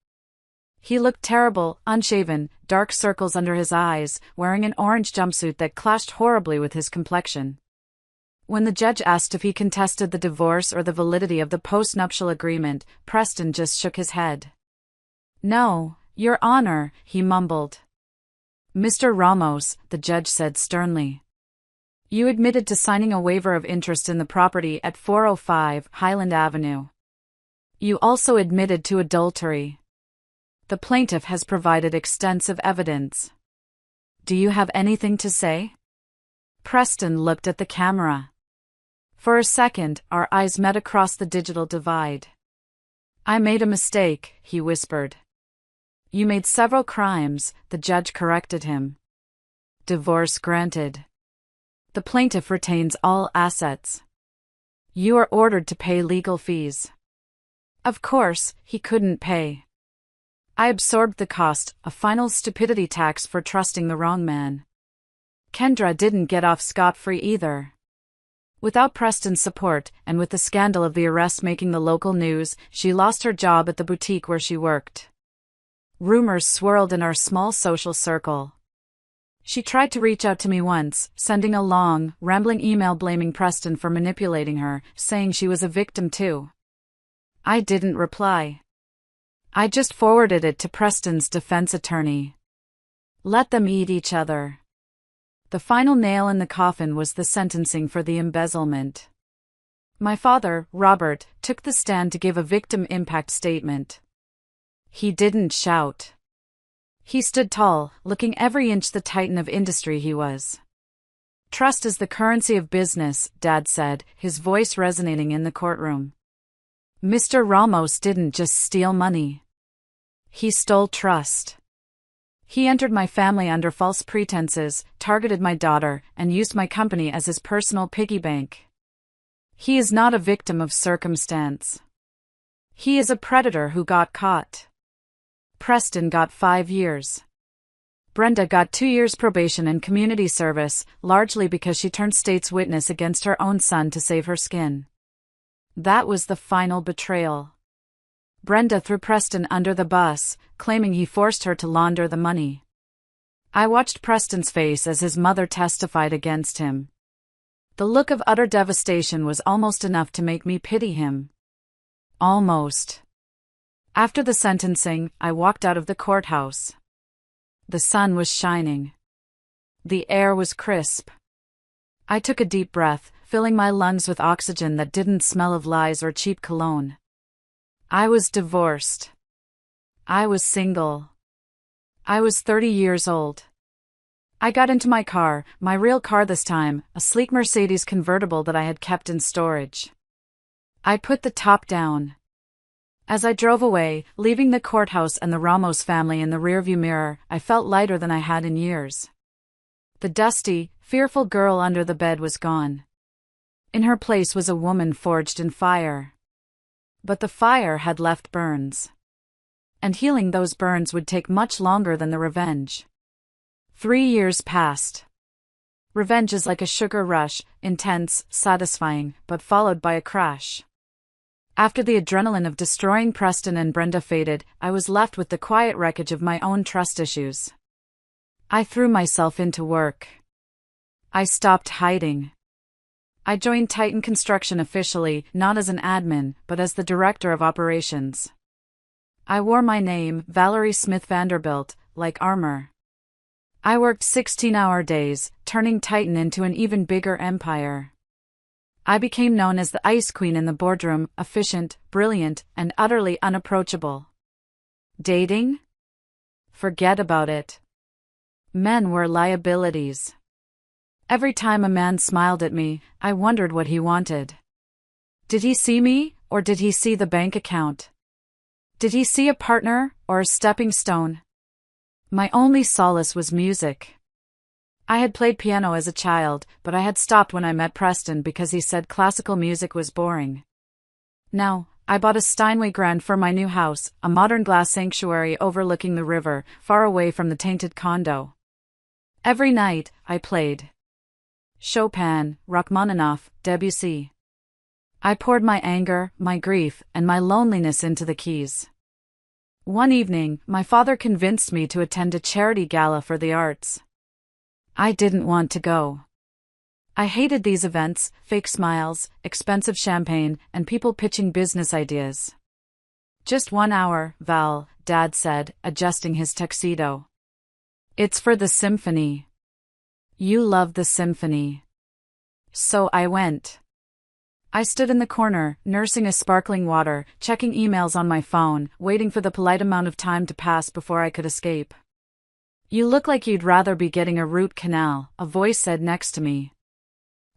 He looked terrible, unshaven, dark circles under his eyes, wearing an orange jumpsuit that clashed horribly with his complexion. When the judge asked if he contested the divorce or the validity of the post-nuptial agreement, Preston just shook his head. "No, Your Honor," he mumbled. "Mr. Ramos," the judge said sternly. "You admitted to signing a waiver of interest in the property at 405 Highland Avenue. You also admitted to adultery. The plaintiff has provided extensive evidence. Do you have anything to say?" Preston looked at the camera. For a second, our eyes met across the digital divide. "I made a mistake," he whispered. "You made several crimes," the judge corrected him. "Divorce granted. The plaintiff retains all assets. You are ordered to pay legal fees." Of course, he couldn't pay. I absorbed the cost, a final stupidity tax for trusting the wrong man. Kendra didn't get off scot-free either. Without Preston's support, and with the scandal of the arrest making the local news, she lost her job at the boutique where she worked. Rumors swirled in our small social circle. She tried to reach out to me once, sending a long, rambling email blaming Preston for manipulating her, saying she was a victim too. I didn't reply. I just forwarded it to Preston's defense attorney. Let them eat each other. The final nail in the coffin was the sentencing for the embezzlement. My father, Robert, took the stand to give a victim impact statement. He didn't shout. He stood tall, looking every inch the titan of industry he was. "Trust is the currency of business," Dad said, his voice resonating in the courtroom. Mr. Ramos didn't just steal money. He stole trust. He entered my family under false pretenses, targeted my daughter, and used my company as his personal piggy bank. He is not a victim of circumstance. He is a predator who got caught. Preston got 5 years. Brenda got 2 years probation and community service, largely because she turned state's witness against her own son to save her skin. That was the final betrayal. Brenda threw Preston under the bus, claiming he forced her to launder the money. I watched Preston's face as his mother testified against him. The look of utter devastation was almost enough to make me pity him. Almost. After the sentencing, I walked out of the courthouse. The sun was shining. The air was crisp. I took a deep breath, filling my lungs with oxygen that didn't smell of lies or cheap cologne. I was divorced. I was single. I was 30 years old. I got into my car, my real car this time, a sleek Mercedes convertible that I had kept in storage. I put the top down. As I drove away, leaving the courthouse and the Ramos family in the rearview mirror, I felt lighter than I had in years. The dusty, fearful girl under the bed was gone. In her place was a woman forged in fire. But the fire had left burns. And healing those burns would take much longer than the revenge. 3 years passed. Revenge is like a sugar rush, intense, satisfying, but followed by a crash. After the adrenaline of destroying Preston and Brenda faded, I was left with the quiet wreckage of my own trust issues. I threw myself into work. I stopped hiding. I joined Titan Construction officially, not as an admin, but as the director of operations. I wore my name, Valerie Smith Vanderbilt, like armor. I worked 16-hour days, turning Titan into an even bigger empire. I became known as the Ice Queen in the boardroom, efficient, brilliant, and utterly unapproachable. Dating? Forget about it. Men were liabilities. Every time a man smiled at me, I wondered what he wanted. Did he see me, or did he see the bank account? Did he see a partner, or a stepping stone? My only solace was music. I had played piano as a child, but I had stopped when I met Preston because he said classical music was boring. Now, I bought a Steinway Grand for my new house, a modern glass sanctuary overlooking the river, far away from the tainted condo. Every night, I played Chopin, Rachmaninoff, Debussy. I poured my anger, my grief, and my loneliness into the keys. One evening, my father convinced me to attend a charity gala for the arts. I didn't want to go. I hated these events, fake smiles, expensive champagne, and people pitching business ideas. Just 1 hour, Val, Dad said, adjusting his tuxedo. It's for the symphony. You love the symphony. So I went. I stood in the corner, nursing a sparkling water, checking emails on my phone, waiting for the polite amount of time to pass before I could escape. You look like you'd rather be getting a root canal, a voice said next to me.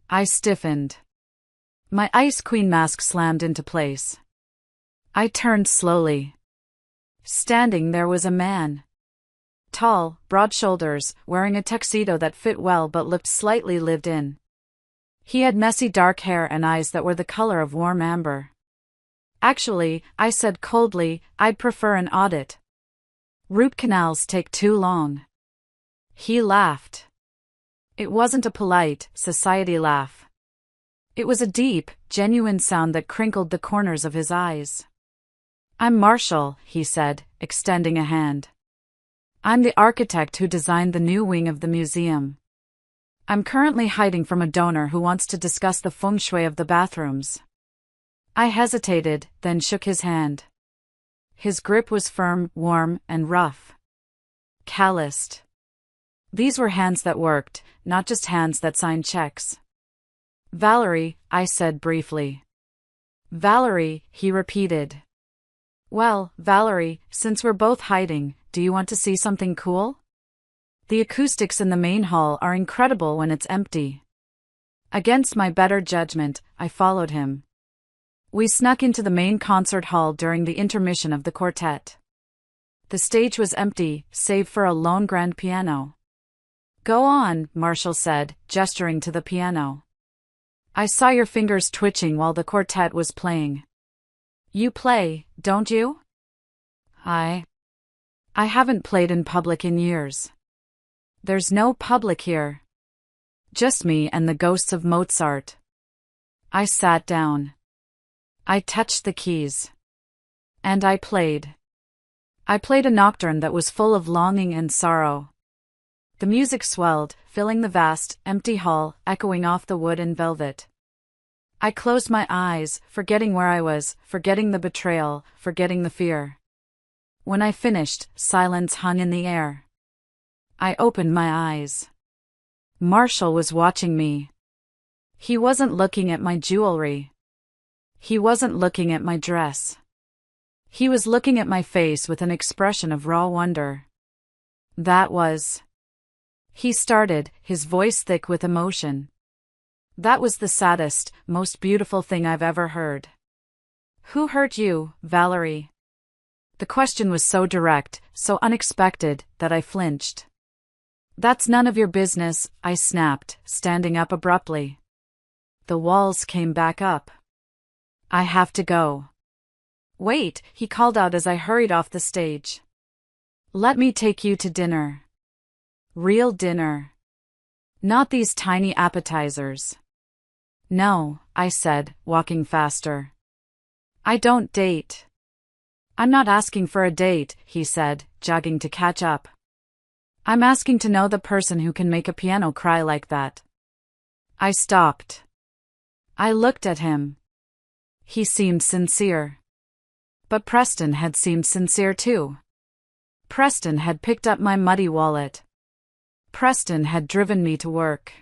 I stiffened. My Ice Queen mask slammed into place. I turned slowly. Standing there was a man. Tall, broad shoulders, wearing a tuxedo that fit well but looked slightly lived in. He had messy dark hair and eyes that were the color of warm amber. Actually, I said coldly, I'd prefer an audit. Root canals take too long. He laughed. It wasn't a polite, society laugh. It was a deep, genuine sound that crinkled the corners of his eyes. I'm Marshall, he said, extending a hand. I'm the architect who designed the new wing of the museum. I'm currently hiding from a donor who wants to discuss the feng shui of the bathrooms. I hesitated, then shook his hand. His grip was firm, warm, and rough. Calloused. These were hands that worked, not just hands that signed checks. Valerie, I said briefly. Valerie, he repeated. Well, Valerie, since we're both hiding, do you want to see something cool? The acoustics in the main hall are incredible when it's empty. Against my better judgment, I followed him. We snuck into the main concert hall during the intermission of the quartet. The stage was empty, save for a lone grand piano. Go on, Marshall said, gesturing to the piano. I saw your fingers twitching while the quartet was playing. You play, don't you? I haven't played in public in years. There's no public here. Just me and the ghosts of Mozart. I sat down. I touched the keys. And I played. I played a nocturne that was full of longing and sorrow. The music swelled, filling the vast, empty hall, echoing off the wood and velvet. I closed my eyes, forgetting where I was, forgetting the betrayal, forgetting the fear. When I finished, silence hung in the air. I opened my eyes. Marshall was watching me. He wasn't looking at my jewelry. He wasn't looking at my dress. He was looking at my face with an expression of raw wonder. That was... He started, his voice thick with emotion. That was the saddest, most beautiful thing I've ever heard. Who hurt you, Valerie? The question was so direct, so unexpected, that I flinched. That's none of your business, I snapped, standing up abruptly. The walls came back up. I have to go. Wait, he called out as I hurried off the stage. Let me take you to dinner. Real dinner. Not these tiny appetizers. No, I said, walking faster. I don't date. I'm not asking for a date, he said, jogging to catch up. I'm asking to know the person who can make a piano cry like that. I stopped. I looked at him. He seemed sincere. But Preston had seemed sincere too. Preston had picked up my muddy wallet. Preston had driven me to work.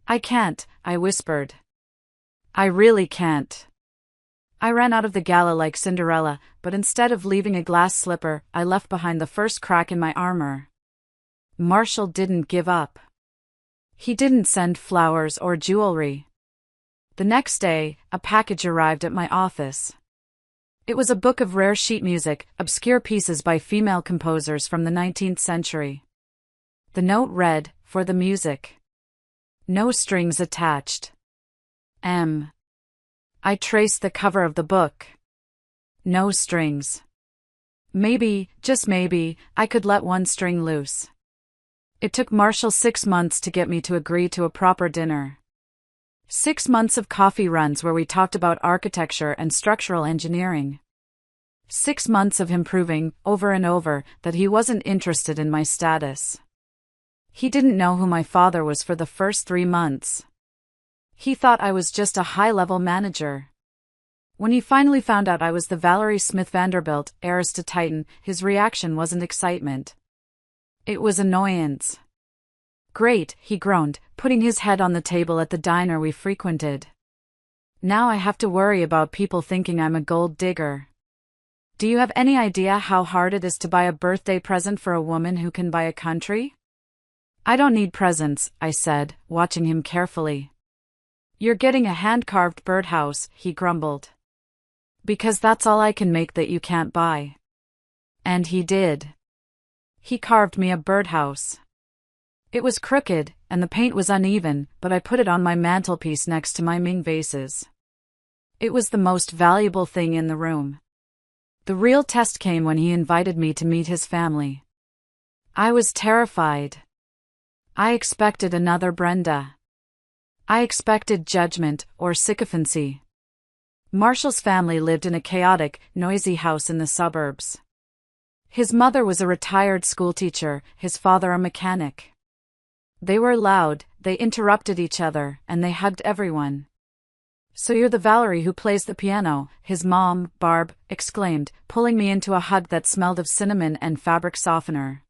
I can't, I whispered. I really can't. I ran out of the gala like Cinderella, but instead of leaving a glass slipper, I left behind the first crack in my armor. Marshall didn't give up. He didn't send flowers or jewelry. The next day, a package arrived at my office. It was a book of rare sheet music, obscure pieces by female composers from the 19th century. The note read, "For the music. No strings attached. M." I traced the cover of the book. No strings. Maybe, just maybe, I could let one string loose. It took Marshall 6 months to get me to agree to a proper dinner. 6 months of coffee runs where we talked about architecture and structural engineering. 6 months of him proving, over and over, that he wasn't interested in my status. He didn't know who my father was for the first 3 months. He thought I was just a high-level manager. When he finally found out I was the Valerie Smith Vanderbilt, heiress to Titan, his reaction wasn't excitement. It was annoyance. Great, he groaned, putting his head on the table at the diner we frequented. Now I have to worry about people thinking I'm a gold digger. Do you have any idea how hard it is to buy a birthday present for a woman who can buy a country? I don't need presents, I said, watching him carefully. You're getting a hand-carved birdhouse, he grumbled. Because that's all I can make that you can't buy. And he did. He carved me a birdhouse. It was crooked, and the paint was uneven, but I put it on my mantelpiece next to my Ming vases. It was the most valuable thing in the room. The real test came when he invited me to meet his family. I was terrified. I expected another Brenda. I expected judgment, or sycophancy. Marshall's family lived in a chaotic, noisy house in the suburbs. His mother was a retired schoolteacher, his father a mechanic. They were loud, they interrupted each other, and they hugged everyone. So you're the Valerie who plays the piano, his mom, Barb, exclaimed, pulling me into a hug that smelled of cinnamon and fabric softener.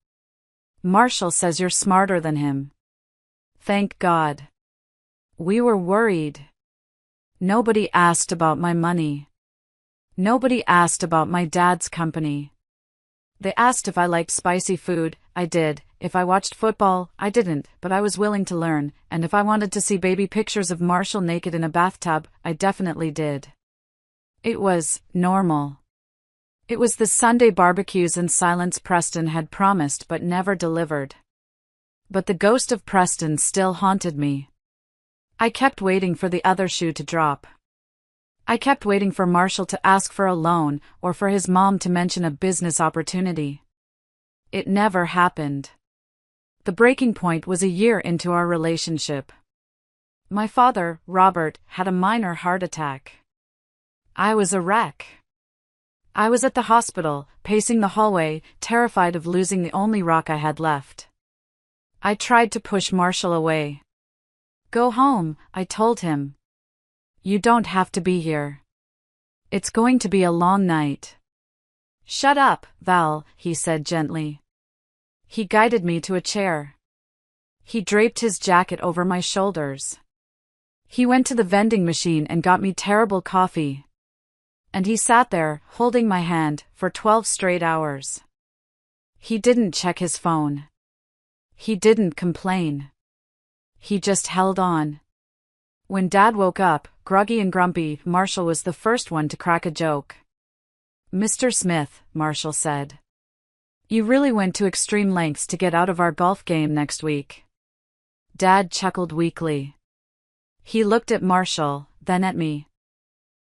Marshall says you're smarter than him. Thank God. We were worried. Nobody asked about my money. Nobody asked about my dad's company. They asked if I liked spicy food, I did. If I watched football, I didn't, but I was willing to learn, and if I wanted to see baby pictures of Marshall naked in a bathtub, I definitely did. It was normal. It was the Sunday barbecues and silence Preston had promised but never delivered. But the ghost of Preston still haunted me. I kept waiting for the other shoe to drop. I kept waiting for Marshall to ask for a loan, or for his mom to mention a business opportunity. It never happened. The breaking point was a year into our relationship. My father, Robert, had a minor heart attack. I was a wreck. I was at the hospital, pacing the hallway, terrified of losing the only rock I had left. I tried to push Marshall away. Go home, I told him. You don't have to be here. It's going to be a long night. Shut up, Val, he said gently. He guided me to a chair. He draped his jacket over my shoulders. He went to the vending machine and got me terrible coffee. And he sat there, holding my hand, for 12 straight hours. He didn't check his phone. He didn't complain. He just held on. When Dad woke up, groggy and grumpy, Marshall was the first one to crack a joke. Mr. Smith, Marshall said. You really went to extreme lengths to get out of our golf game next week. Dad chuckled weakly. He looked at Marshall, then at me.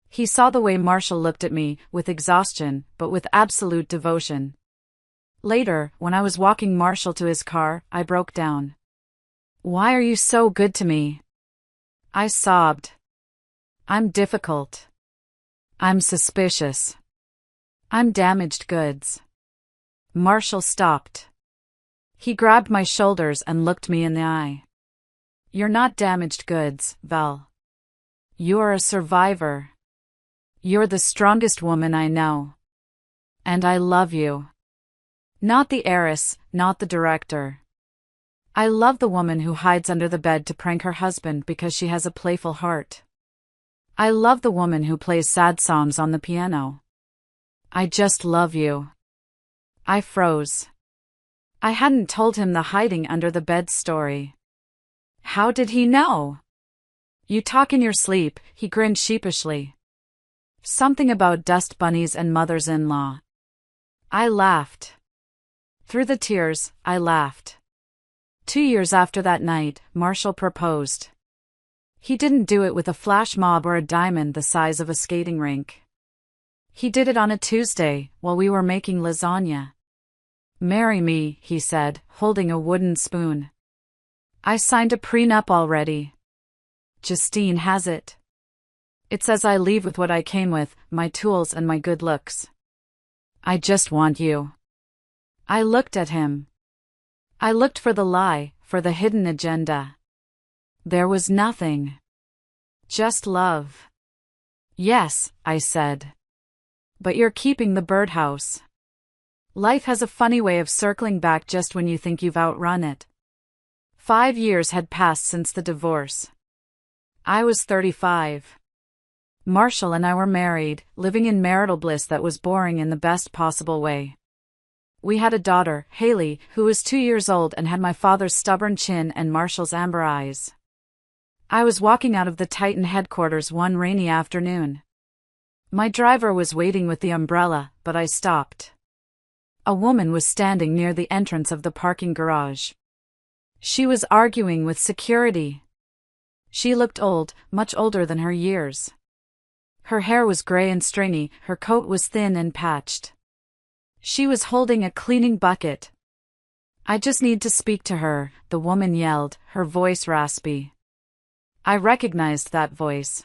He saw the way Marshall looked at me, with exhaustion, but with absolute devotion. Later, when I was walking Marshall to his car, I broke down. Why are you so good to me? I sobbed. I'm difficult. I'm suspicious. I'm damaged goods. Marshall stopped. He grabbed my shoulders and looked me in the eye. You're not damaged goods, Val. You're a survivor. You're the strongest woman I know. And I love you. Not the heiress, not the director. I love the woman who hides under the bed to prank her husband because she has a playful heart. I love the woman who plays sad songs on the piano. I just love you. I froze. I hadn't told him the hiding under the bed story. How did he know? You talk in your sleep, he grinned sheepishly. Something about dust bunnies and mothers-in-law. I laughed. Through the tears, I laughed. 2 years after that night, Marshall proposed. He didn't do it with a flash mob or a diamond the size of a skating rink. He did it on a Tuesday, while we were making lasagna. Marry me, he said, holding a wooden spoon. I signed a prenup already. Justine has it. It says I leave with what I came with, my tools and my good looks. I just want you. I looked at him. I looked for the lie, for the hidden agenda. There was nothing. Just love. Yes, I said. But you're keeping the birdhouse. Life has a funny way of circling back just when you think you've outrun it. 5 years had passed since the divorce. I was 35. Marshall and I were married, living in marital bliss that was boring in the best possible way. We had a daughter, Haley, who was 2 years old and had my father's stubborn chin and Marshall's amber eyes. I was walking out of the Titan headquarters one rainy afternoon. My driver was waiting with the umbrella, but I stopped. A woman was standing near the entrance of the parking garage. She was arguing with security. She looked old, much older than her years. Her hair was gray and stringy, her coat was thin and patched. She was holding a cleaning bucket. I just need to speak to her, the woman yelled, her voice raspy. I recognized that voice.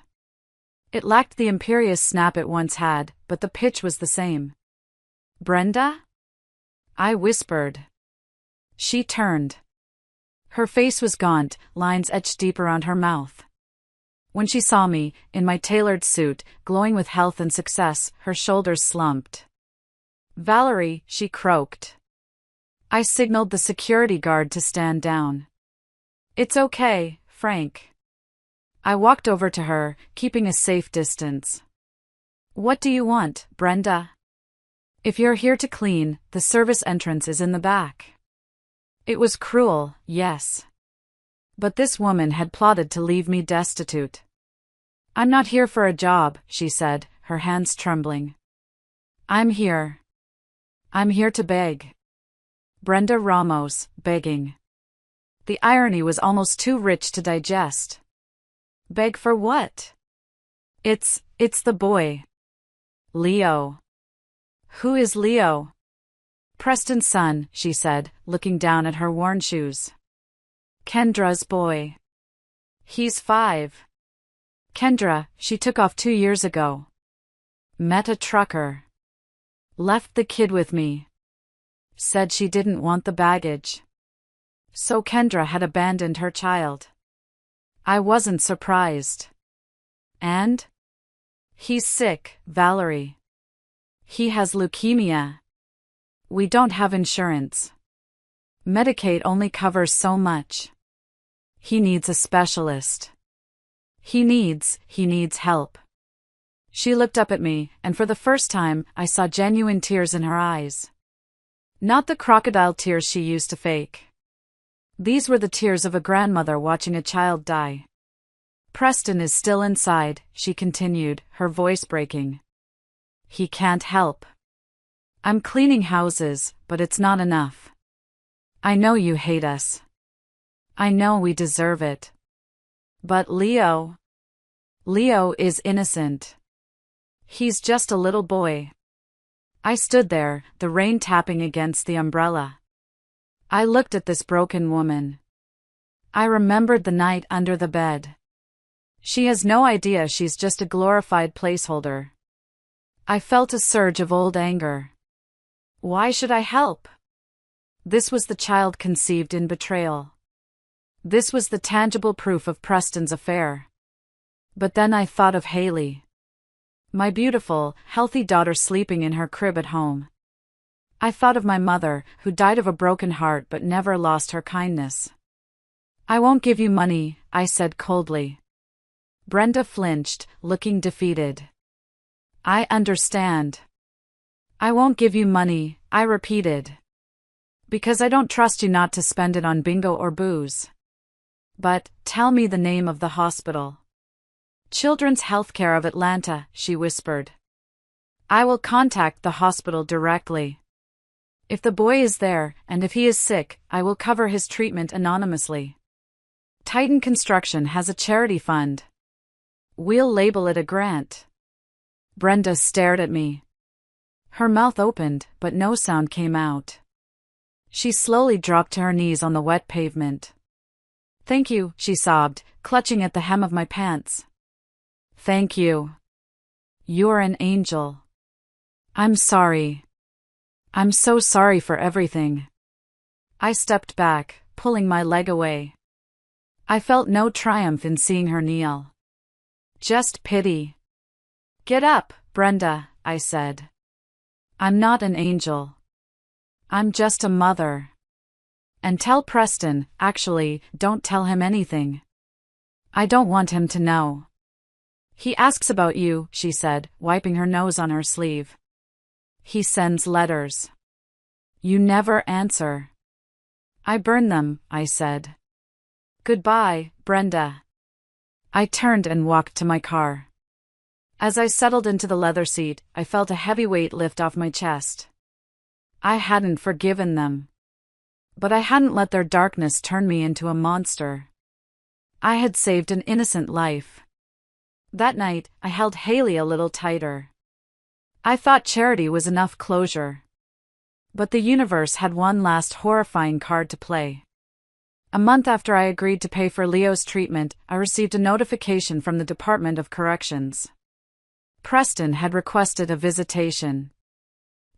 It lacked the imperious snap it once had, but the pitch was the same. Brenda? I whispered. She turned. Her face was gaunt, lines etched deep around her mouth. When she saw me, in my tailored suit, glowing with health and success, her shoulders slumped. Valerie, she croaked. I signaled the security guard to stand down. It's okay, Frank. I walked over to her, keeping a safe distance. What do you want, Brenda? If you're here to clean, the service entrance is in the back. It was cruel, yes. But this woman had plotted to leave me destitute. I'm not here for a job, she said, her hands trembling. I'm here to beg. Brenda Ramos, begging. The irony was almost too rich to digest. Beg for what? It's the boy. Leo. Who is Leo? Preston's son, she said, looking down at her worn shoes. Kendra's boy. He's 5. Kendra, she took off 2 years ago. Met a trucker. Left the kid with me. Said she didn't want the baggage. So Kendra had abandoned her child. I wasn't surprised. And? He's sick, Valerie. He has leukemia. We don't have insurance. Medicaid only covers so much. He needs a specialist. He needs help. She looked up at me, and for the first time, I saw genuine tears in her eyes. Not the crocodile tears she used to fake. These were the tears of a grandmother watching a child die. Preston is still inside, she continued, her voice breaking. He can't help. I'm cleaning houses, but it's not enough. I know you hate us. I know we deserve it. But Leo is innocent. He's just a little boy. I stood there, the rain tapping against the umbrella. I looked at this broken woman. I remembered the night under the bed. She has no idea she's just a glorified placeholder. I felt a surge of old anger. Why should I help? This was the child conceived in betrayal. This was the tangible proof of Preston's affair. But then I thought of Haley. My beautiful, healthy daughter sleeping in her crib at home. I thought of my mother, who died of a broken heart but never lost her kindness. I won't give you money, I said coldly. Brenda flinched, looking defeated. I understand. I won't give you money, I repeated. Because I don't trust you not to spend it on bingo or booze. But, tell me the name of the hospital. Children's Healthcare of Atlanta, she whispered. I will contact the hospital directly. If the boy is there, and if he is sick, I will cover his treatment anonymously. Titan Construction has a charity fund. We'll label it a grant. Brenda stared at me. Her mouth opened, but no sound came out. She slowly dropped to her knees on the wet pavement. Thank you, she sobbed, clutching at the hem of my pants. Thank you. You're an angel. I'm sorry. I'm so sorry for everything. I stepped back, pulling my leg away. I felt no triumph in seeing her kneel. Just pity. Get up, Brenda, I said. I'm not an angel. I'm just a mother. And tell Preston, actually, don't tell him anything. I don't want him to know. He asks about you, she said, wiping her nose on her sleeve. He sends letters. You never answer. I burn them, I said. Goodbye, Brenda. I turned and walked to my car. As I settled into the leather seat, I felt a heavy weight lift off my chest. I hadn't forgiven them. But I hadn't let their darkness turn me into a monster. I had saved an innocent life. That night, I held Haley a little tighter. I thought charity was enough closure. But the universe had one last horrifying card to play. A month after I agreed to pay for Leo's treatment, I received a notification from the Department of Corrections. Preston had requested a visitation.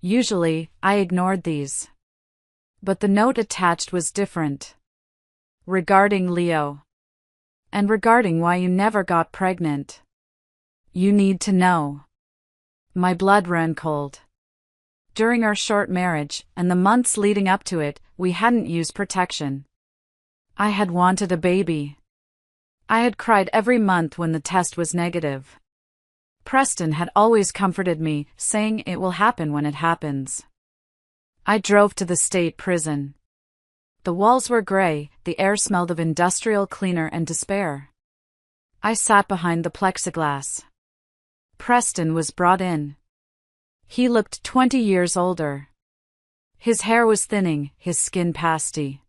Usually, I ignored these. But the note attached was different. Regarding Leo. And regarding why you never got pregnant. You need to know. My blood ran cold. During our short marriage, and the months leading up to it, we hadn't used protection. I had wanted a baby. I had cried every month when the test was negative. Preston had always comforted me, saying it will happen when it happens. I drove to the state prison. The walls were gray, the air smelled of industrial cleaner and despair. I sat behind the plexiglass. Preston was brought in. He looked 20 years older. His hair was thinning, his skin pasty.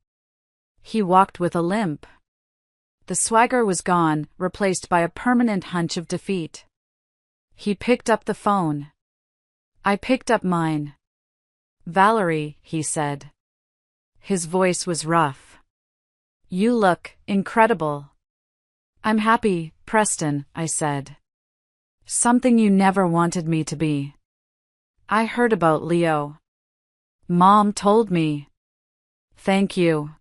He walked with a limp. The swagger was gone, replaced by a permanent hunch of defeat. He picked up the phone. I picked up mine. Valerie, he said. His voice was rough. You look incredible. I'm happy, Preston, I said. Something you never wanted me to be. I heard about Leo. Mom told me. Thank you.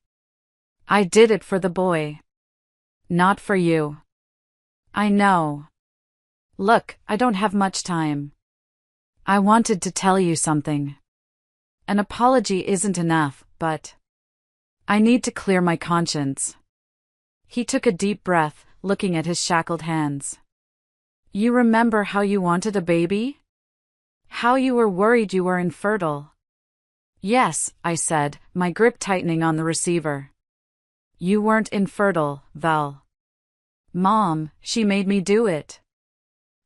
I did it for the boy. Not for you. I know. Look, I don't have much time. I wanted to tell you something. An apology isn't enough, but I need to clear my conscience. He took a deep breath, looking at his shackled hands. You remember how you wanted a baby? How you were worried you were infertile? Yes, I said, my grip tightening on the receiver. You weren't infertile, Val. Mom, she made me do it.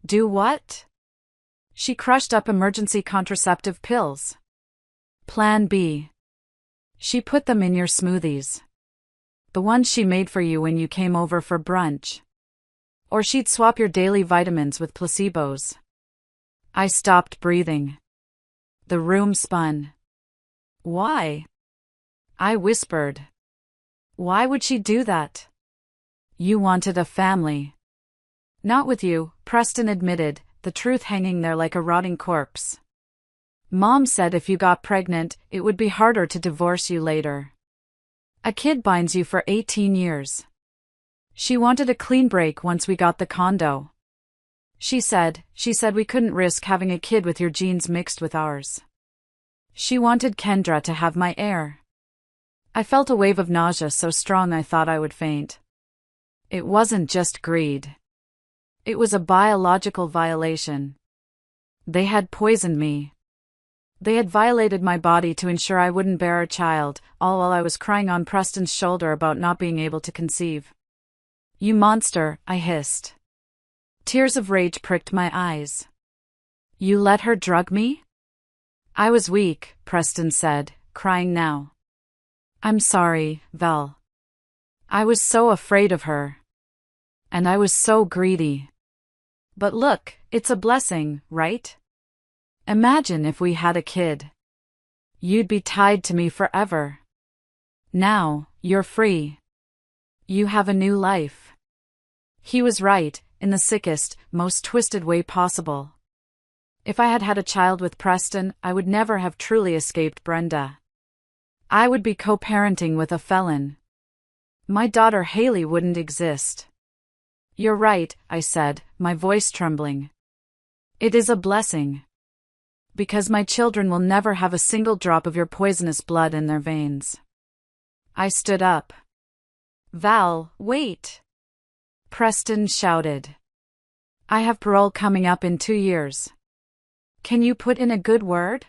Do what? She crushed up emergency contraceptive pills. Plan B. She put them in your smoothies. The ones she made for you when you came over for brunch. Or she'd swap your daily vitamins with placebos. I stopped breathing. The room spun. Why? I whispered. Why would she do that? You wanted a family. Not with you, Preston admitted, the truth hanging there like a rotting corpse. Mom said if you got pregnant, it would be harder to divorce you later. A kid binds you for 18 years. She wanted a clean break once we got the condo. She said we couldn't risk having a kid with your genes mixed with ours. She wanted Kendra to have my heir. I felt a wave of nausea so strong I thought I would faint. It wasn't just greed. It was a biological violation. They had poisoned me. They had violated my body to ensure I wouldn't bear a child, all while I was crying on Preston's shoulder about not being able to conceive. You monster, I hissed. Tears of rage pricked my eyes. You let her drug me? I was weak, Preston said, crying now. I'm sorry, Val. I was so afraid of her. And I was so greedy. But look, it's a blessing, right? Imagine if we had a kid. You'd be tied to me forever. Now, you're free. You have a new life. He was right, in the sickest, most twisted way possible. If I had had a child with Preston, I would never have truly escaped Brenda. I would be co-parenting with a felon. My daughter Haley wouldn't exist. You're right, I said, my voice trembling. It is a blessing. Because my children will never have a single drop of your poisonous blood in their veins. I stood up. Val, wait! Preston shouted. I have parole coming up in 2 years. Can you put in a good word?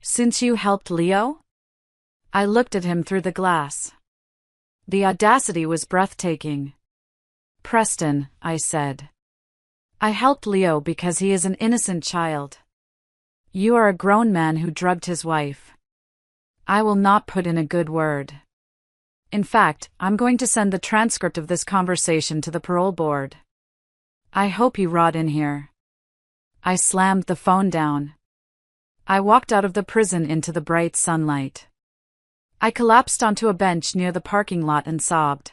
Since you helped Leo? I looked at him through the glass. The audacity was breathtaking. Preston, I said. I helped Leo because he is an innocent child. You are a grown man who drugged his wife. I will not put in a good word. In fact, I'm going to send the transcript of this conversation to the parole board. I hope you rot in here. I slammed the phone down. I walked out of the prison into the bright sunlight. I collapsed onto a bench near the parking lot and sobbed.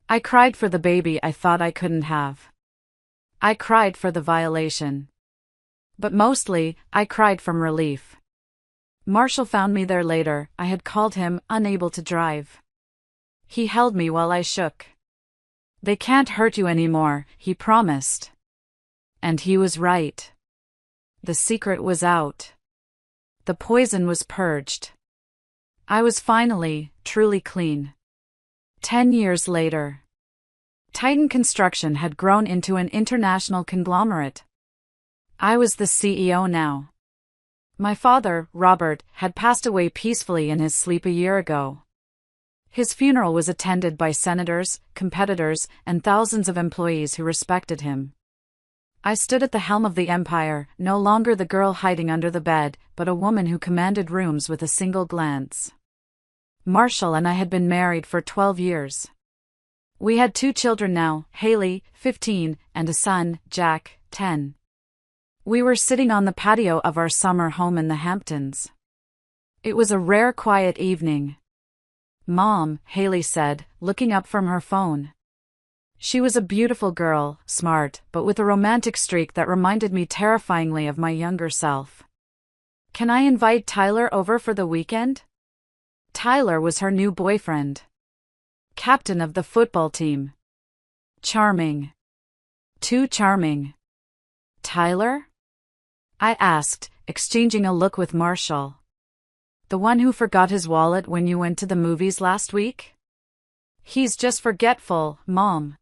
I cried for the baby I thought I couldn't have. I cried for the violation. But mostly, I cried from relief. Marshall found me there later. I had called him, unable to drive. He held me while I shook. They can't hurt you anymore, he promised. And he was right. The secret was out. The poison was purged. I was finally, truly clean. 10 years later. Titan Construction had grown into an international conglomerate. I was the CEO now. My father, Robert, had passed away peacefully in his sleep a year ago. His funeral was attended by senators, competitors, and thousands of employees who respected him. I stood at the helm of the empire, no longer the girl hiding under the bed, but a woman who commanded rooms with a single glance. Marshall and I had been married for 12 years. We had 2 children now, Haley, 15, and a son, Jack, 10. We were sitting on the patio of our summer home in the Hamptons. It was a rare quiet evening. Mom, Haley said, looking up from her phone. She was a beautiful girl, smart, but with a romantic streak that reminded me terrifyingly of my younger self. Can I invite Tyler over for the weekend? Tyler was her new boyfriend. Captain of the football team. Charming. Too charming. Tyler? I asked, exchanging a look with Marshall. The one who forgot his wallet when you went to the movies last week? He's just forgetful, Mom.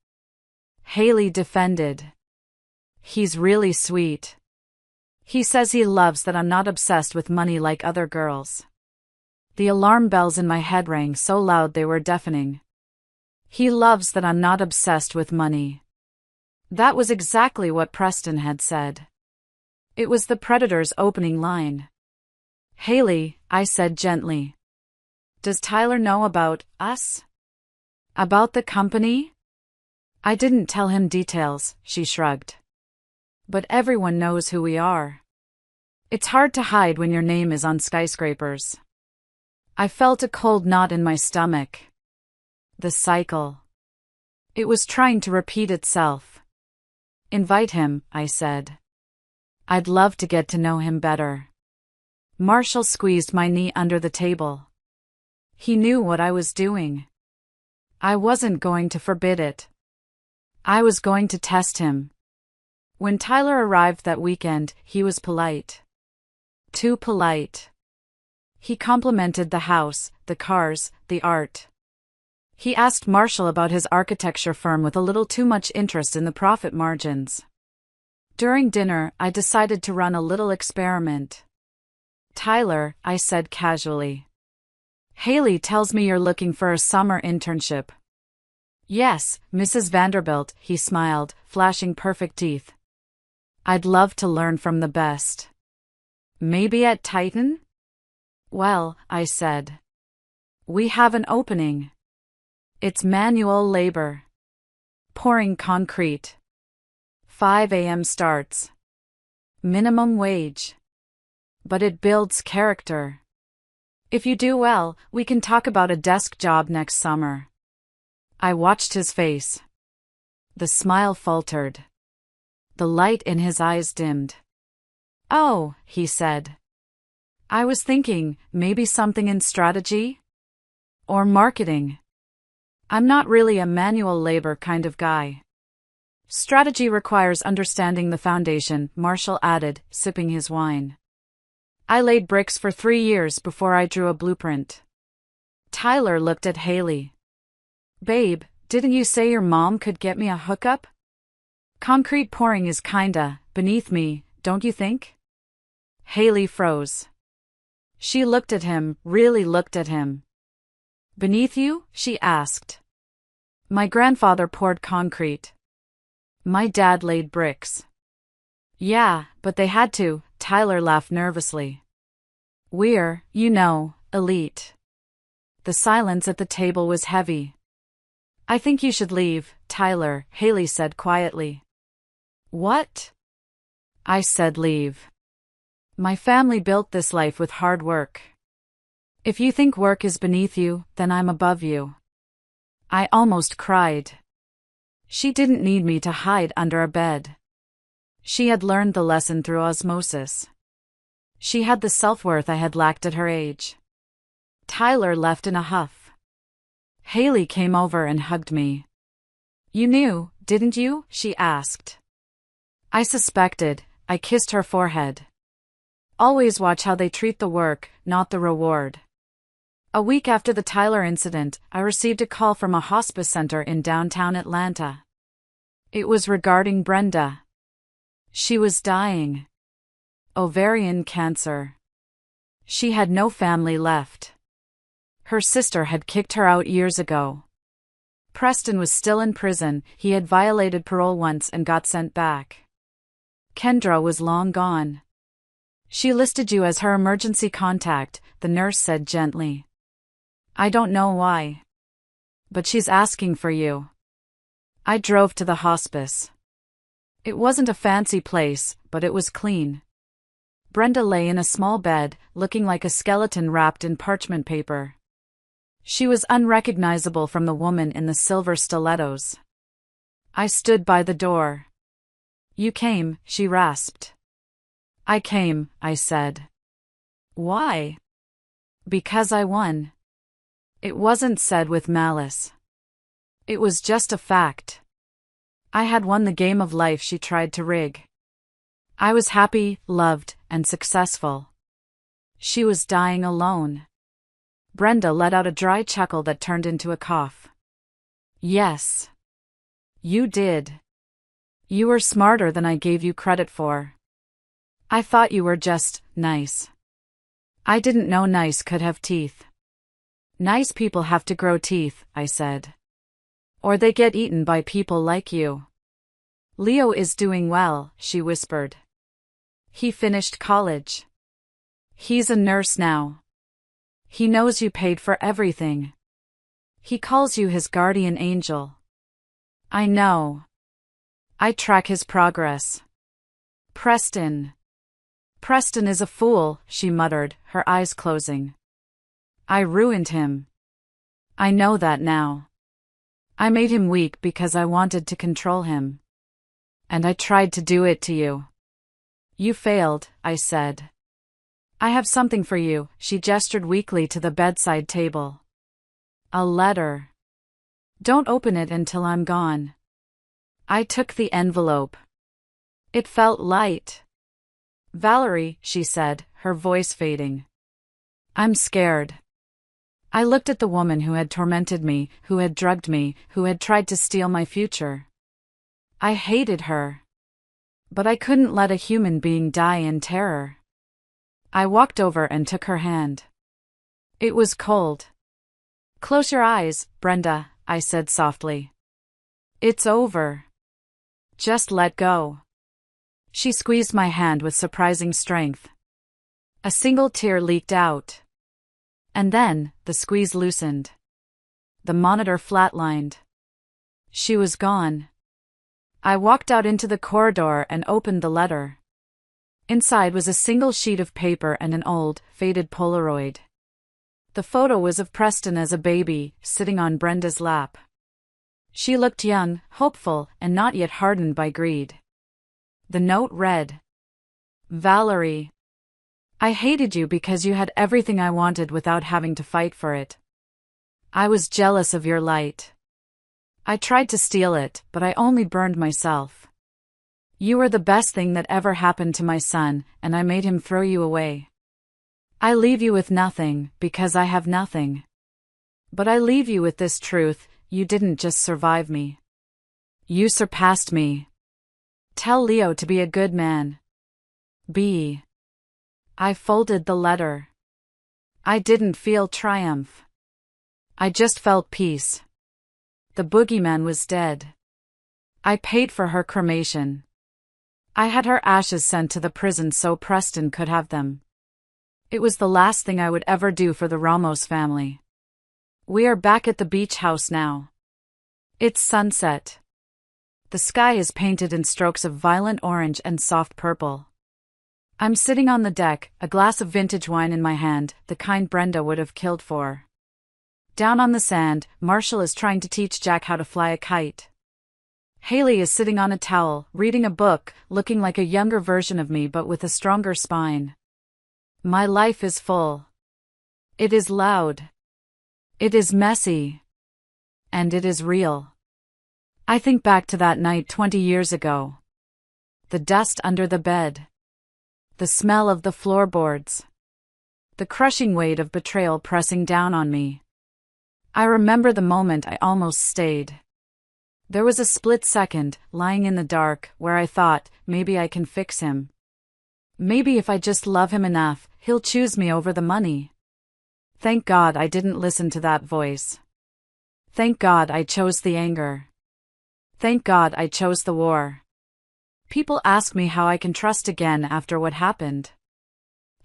Haley defended. He's really sweet. He says he loves that I'm not obsessed with money like other girls. The alarm bells in my head rang so loud they were deafening. He loves that I'm not obsessed with money. That was exactly what Preston had said. It was the Predator's opening line. Haley, I said gently. Does Tyler know about us? About the company? I didn't tell him details, she shrugged. But everyone knows who we are. It's hard to hide when your name is on skyscrapers. I felt a cold knot in my stomach. The cycle. It was trying to repeat itself. Invite him, I said. I'd love to get to know him better. Marshall squeezed my knee under the table. He knew what I was doing. I wasn't going to forbid it. I was going to test him. When Tyler arrived that weekend, he was polite. Too polite. He complimented the house, the cars, the art. He asked Marshall about his architecture firm with a little too much interest in the profit margins. During dinner, I decided to run a little experiment. Tyler, I said casually. Haley tells me you're looking for a summer internship. Yes, Mrs. Vanderbilt, he smiled, flashing perfect teeth. I'd love to learn from the best. Maybe at Titan? Well, I said. We have an opening. It's manual labor. Pouring concrete. 5 a.m. starts. Minimum wage. But it builds character. If you do well, we can talk about a desk job next summer. I watched his face. The smile faltered. The light in his eyes dimmed. Oh, he said. I was thinking, maybe something in strategy? Or marketing. I'm not really a manual labor kind of guy. Strategy requires understanding the foundation, Marshall added, sipping his wine. I laid bricks for 3 years before I drew a blueprint. Tyler looked at Haley. Babe, didn't you say your mom could get me a hookup? Concrete pouring is kinda beneath me, don't you think? Haley froze. She looked at him, really looked at him. Beneath you? She asked. My grandfather poured concrete. My dad laid bricks. Yeah, but they had to, Tyler laughed nervously. We're, elite. The silence at the table was heavy. I think you should leave, Tyler, Haley said quietly. What? I said leave. My family built this life with hard work. If you think work is beneath you, then I'm above you. I almost cried. She didn't need me to hide under a bed. She had learned the lesson through osmosis. She had the self-worth I had lacked at her age. Tyler left in a huff. Haley came over and hugged me. You knew, didn't you? She asked. I suspected. I kissed her forehead. Always watch how they treat the work, not the reward. A week after the Tyler incident, I received a call from a hospice center in downtown Atlanta. It was regarding Brenda. She was dying. Ovarian cancer. She had no family left. Her sister had kicked her out years ago. Preston was still in prison, he had violated parole once and got sent back. Kendra was long gone. She listed you as her emergency contact, the nurse said gently. I don't know why. But she's asking for you. I drove to the hospice. It wasn't a fancy place, but it was clean. Brenda lay in a small bed, looking like a skeleton wrapped in parchment paper. She was unrecognizable from the woman in the silver stilettos. I stood by the door. You came, she rasped. I came, I said. Why? Because I won. It wasn't said with malice. It was just a fact. I had won the game of life she tried to rig. I was happy, loved, and successful. She was dying alone. Brenda let out a dry chuckle that turned into a cough. Yes. You did. You were smarter than I gave you credit for. I thought you were just nice. I didn't know nice could have teeth. Nice people have to grow teeth, I said. Or they get eaten by people like you. Leo is doing well, she whispered. He finished college. He's a nurse now. He knows you paid for everything. He calls you his guardian angel. I know. I track his progress. Preston. Preston is a fool, she muttered, her eyes closing. I ruined him. I know that now. I made him weak because I wanted to control him. And I tried to do it to you. You failed, I said. I have something for you, she gestured weakly to the bedside table. A letter. Don't open it until I'm gone. I took the envelope. It felt light. Valerie, she said, her voice fading. I'm scared. I looked at the woman who had tormented me, who had drugged me, who had tried to steal my future. I hated her. But I couldn't let a human being die in terror. I walked over and took her hand. It was cold. Close your eyes, Brenda, I said softly. It's over. Just let go. She squeezed my hand with surprising strength. A single tear leaked out. And then, the squeeze loosened. The monitor flatlined. She was gone. I walked out into the corridor and opened the letter. Inside was a single sheet of paper and an old, faded Polaroid. The photo was of Preston as a baby, sitting on Brenda's lap. She looked young, hopeful, and not yet hardened by greed. The note read, Valerie. I hated you because you had everything I wanted without having to fight for it. I was jealous of your light. I tried to steal it, but I only burned myself. You were the best thing that ever happened to my son, and I made him throw you away. I leave you with nothing, because I have nothing. But I leave you with this truth, you didn't just survive me. You surpassed me. Tell Leo to be a good man. Be. I folded the letter. I didn't feel triumph. I just felt peace. The boogeyman was dead. I paid for her cremation. I had her ashes sent to the prison so Preston could have them. It was the last thing I would ever do for the Ramos family. We are back at the beach house now. It's sunset. The sky is painted in strokes of violent orange and soft purple. I'm sitting on the deck, a glass of vintage wine in my hand, the kind Brenda would have killed for. Down on the sand, Marshall is trying to teach Jack how to fly a kite. Haley is sitting on a towel, reading a book, looking like a younger version of me but with a stronger spine. My life is full. It is loud. It is messy. And it is real. I think back to that night 20 years ago. The dust under the bed. The smell of the floorboards. The crushing weight of betrayal pressing down on me. I remember the moment I almost stayed. There was a split second, lying in the dark, where I thought, maybe I can fix him. Maybe if I just love him enough, he'll choose me over the money. Thank God I didn't listen to that voice. Thank God I chose the anger. Thank God I chose the war. People ask me how I can trust again after what happened.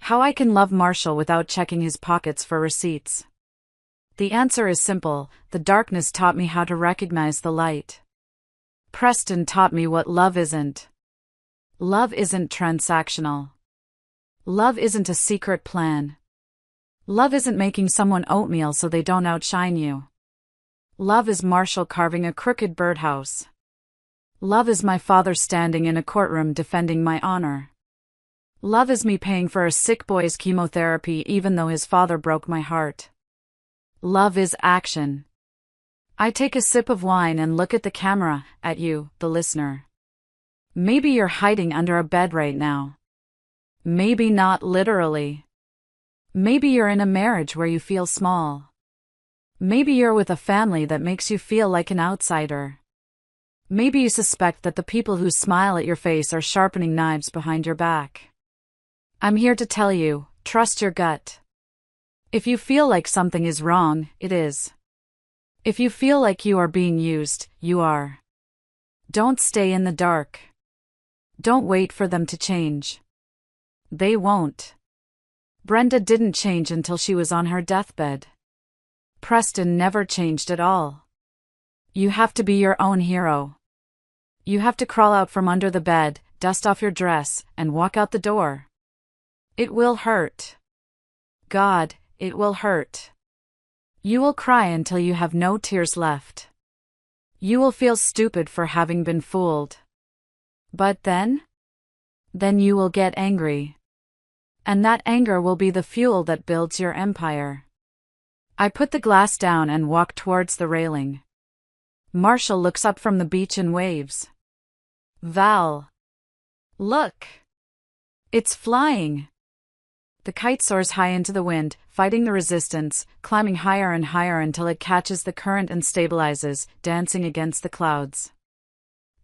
How I can love Marshall without checking his pockets for receipts. The answer is simple, the darkness taught me how to recognize the light. Preston taught me what love isn't. Love isn't transactional. Love isn't a secret plan. Love isn't making someone oatmeal so they don't outshine you. Love is Marshall carving a crooked birdhouse. Love is my father standing in a courtroom defending my honor. Love is me paying for a sick boy's chemotherapy even though his father broke my heart. Love is action. I take a sip of wine and look at the camera, at you, the listener. Maybe you're hiding under a bed right now. Maybe not literally. Maybe you're in a marriage where you feel small. Maybe you're with a family that makes you feel like an outsider. Maybe you suspect that the people who smile at your face are sharpening knives behind your back. I'm here to tell you, trust your gut. If you feel like something is wrong, it is. If you feel like you are being used, you are. Don't stay in the dark. Don't wait for them to change. They won't. Brenda didn't change until she was on her deathbed. Preston never changed at all. You have to be your own hero. You have to crawl out from under the bed, dust off your dress, and walk out the door. It will hurt. God, it will hurt. You will cry until you have no tears left. You will feel stupid for having been fooled. But then? Then you will get angry. And that anger will be the fuel that builds your empire. I put the glass down and walk towards the railing. Marshall looks up from the beach and waves. Val. Look. It's flying. The kite soars high into the wind, fighting the resistance, climbing higher and higher until it catches the current and stabilizes, dancing against the clouds.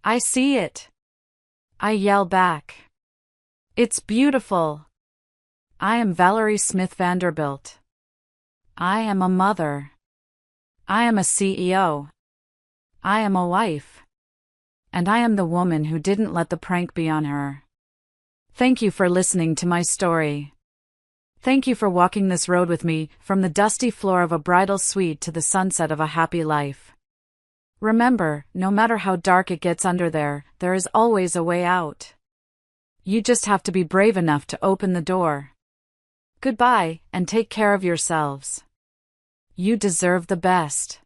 I see it. I yell back. It's beautiful. I am Valerie Smith Vanderbilt. I am a mother. I am a CEO. I am a wife. And I am the woman who didn't let the prank be on her. Thank you for listening to my story. Thank you for walking this road with me, from the dusty floor of a bridal suite to the sunset of a happy life. Remember, no matter how dark it gets under there is always a way out. You just have to be brave enough to open the door. Goodbye, and take care of yourselves. You deserve the best.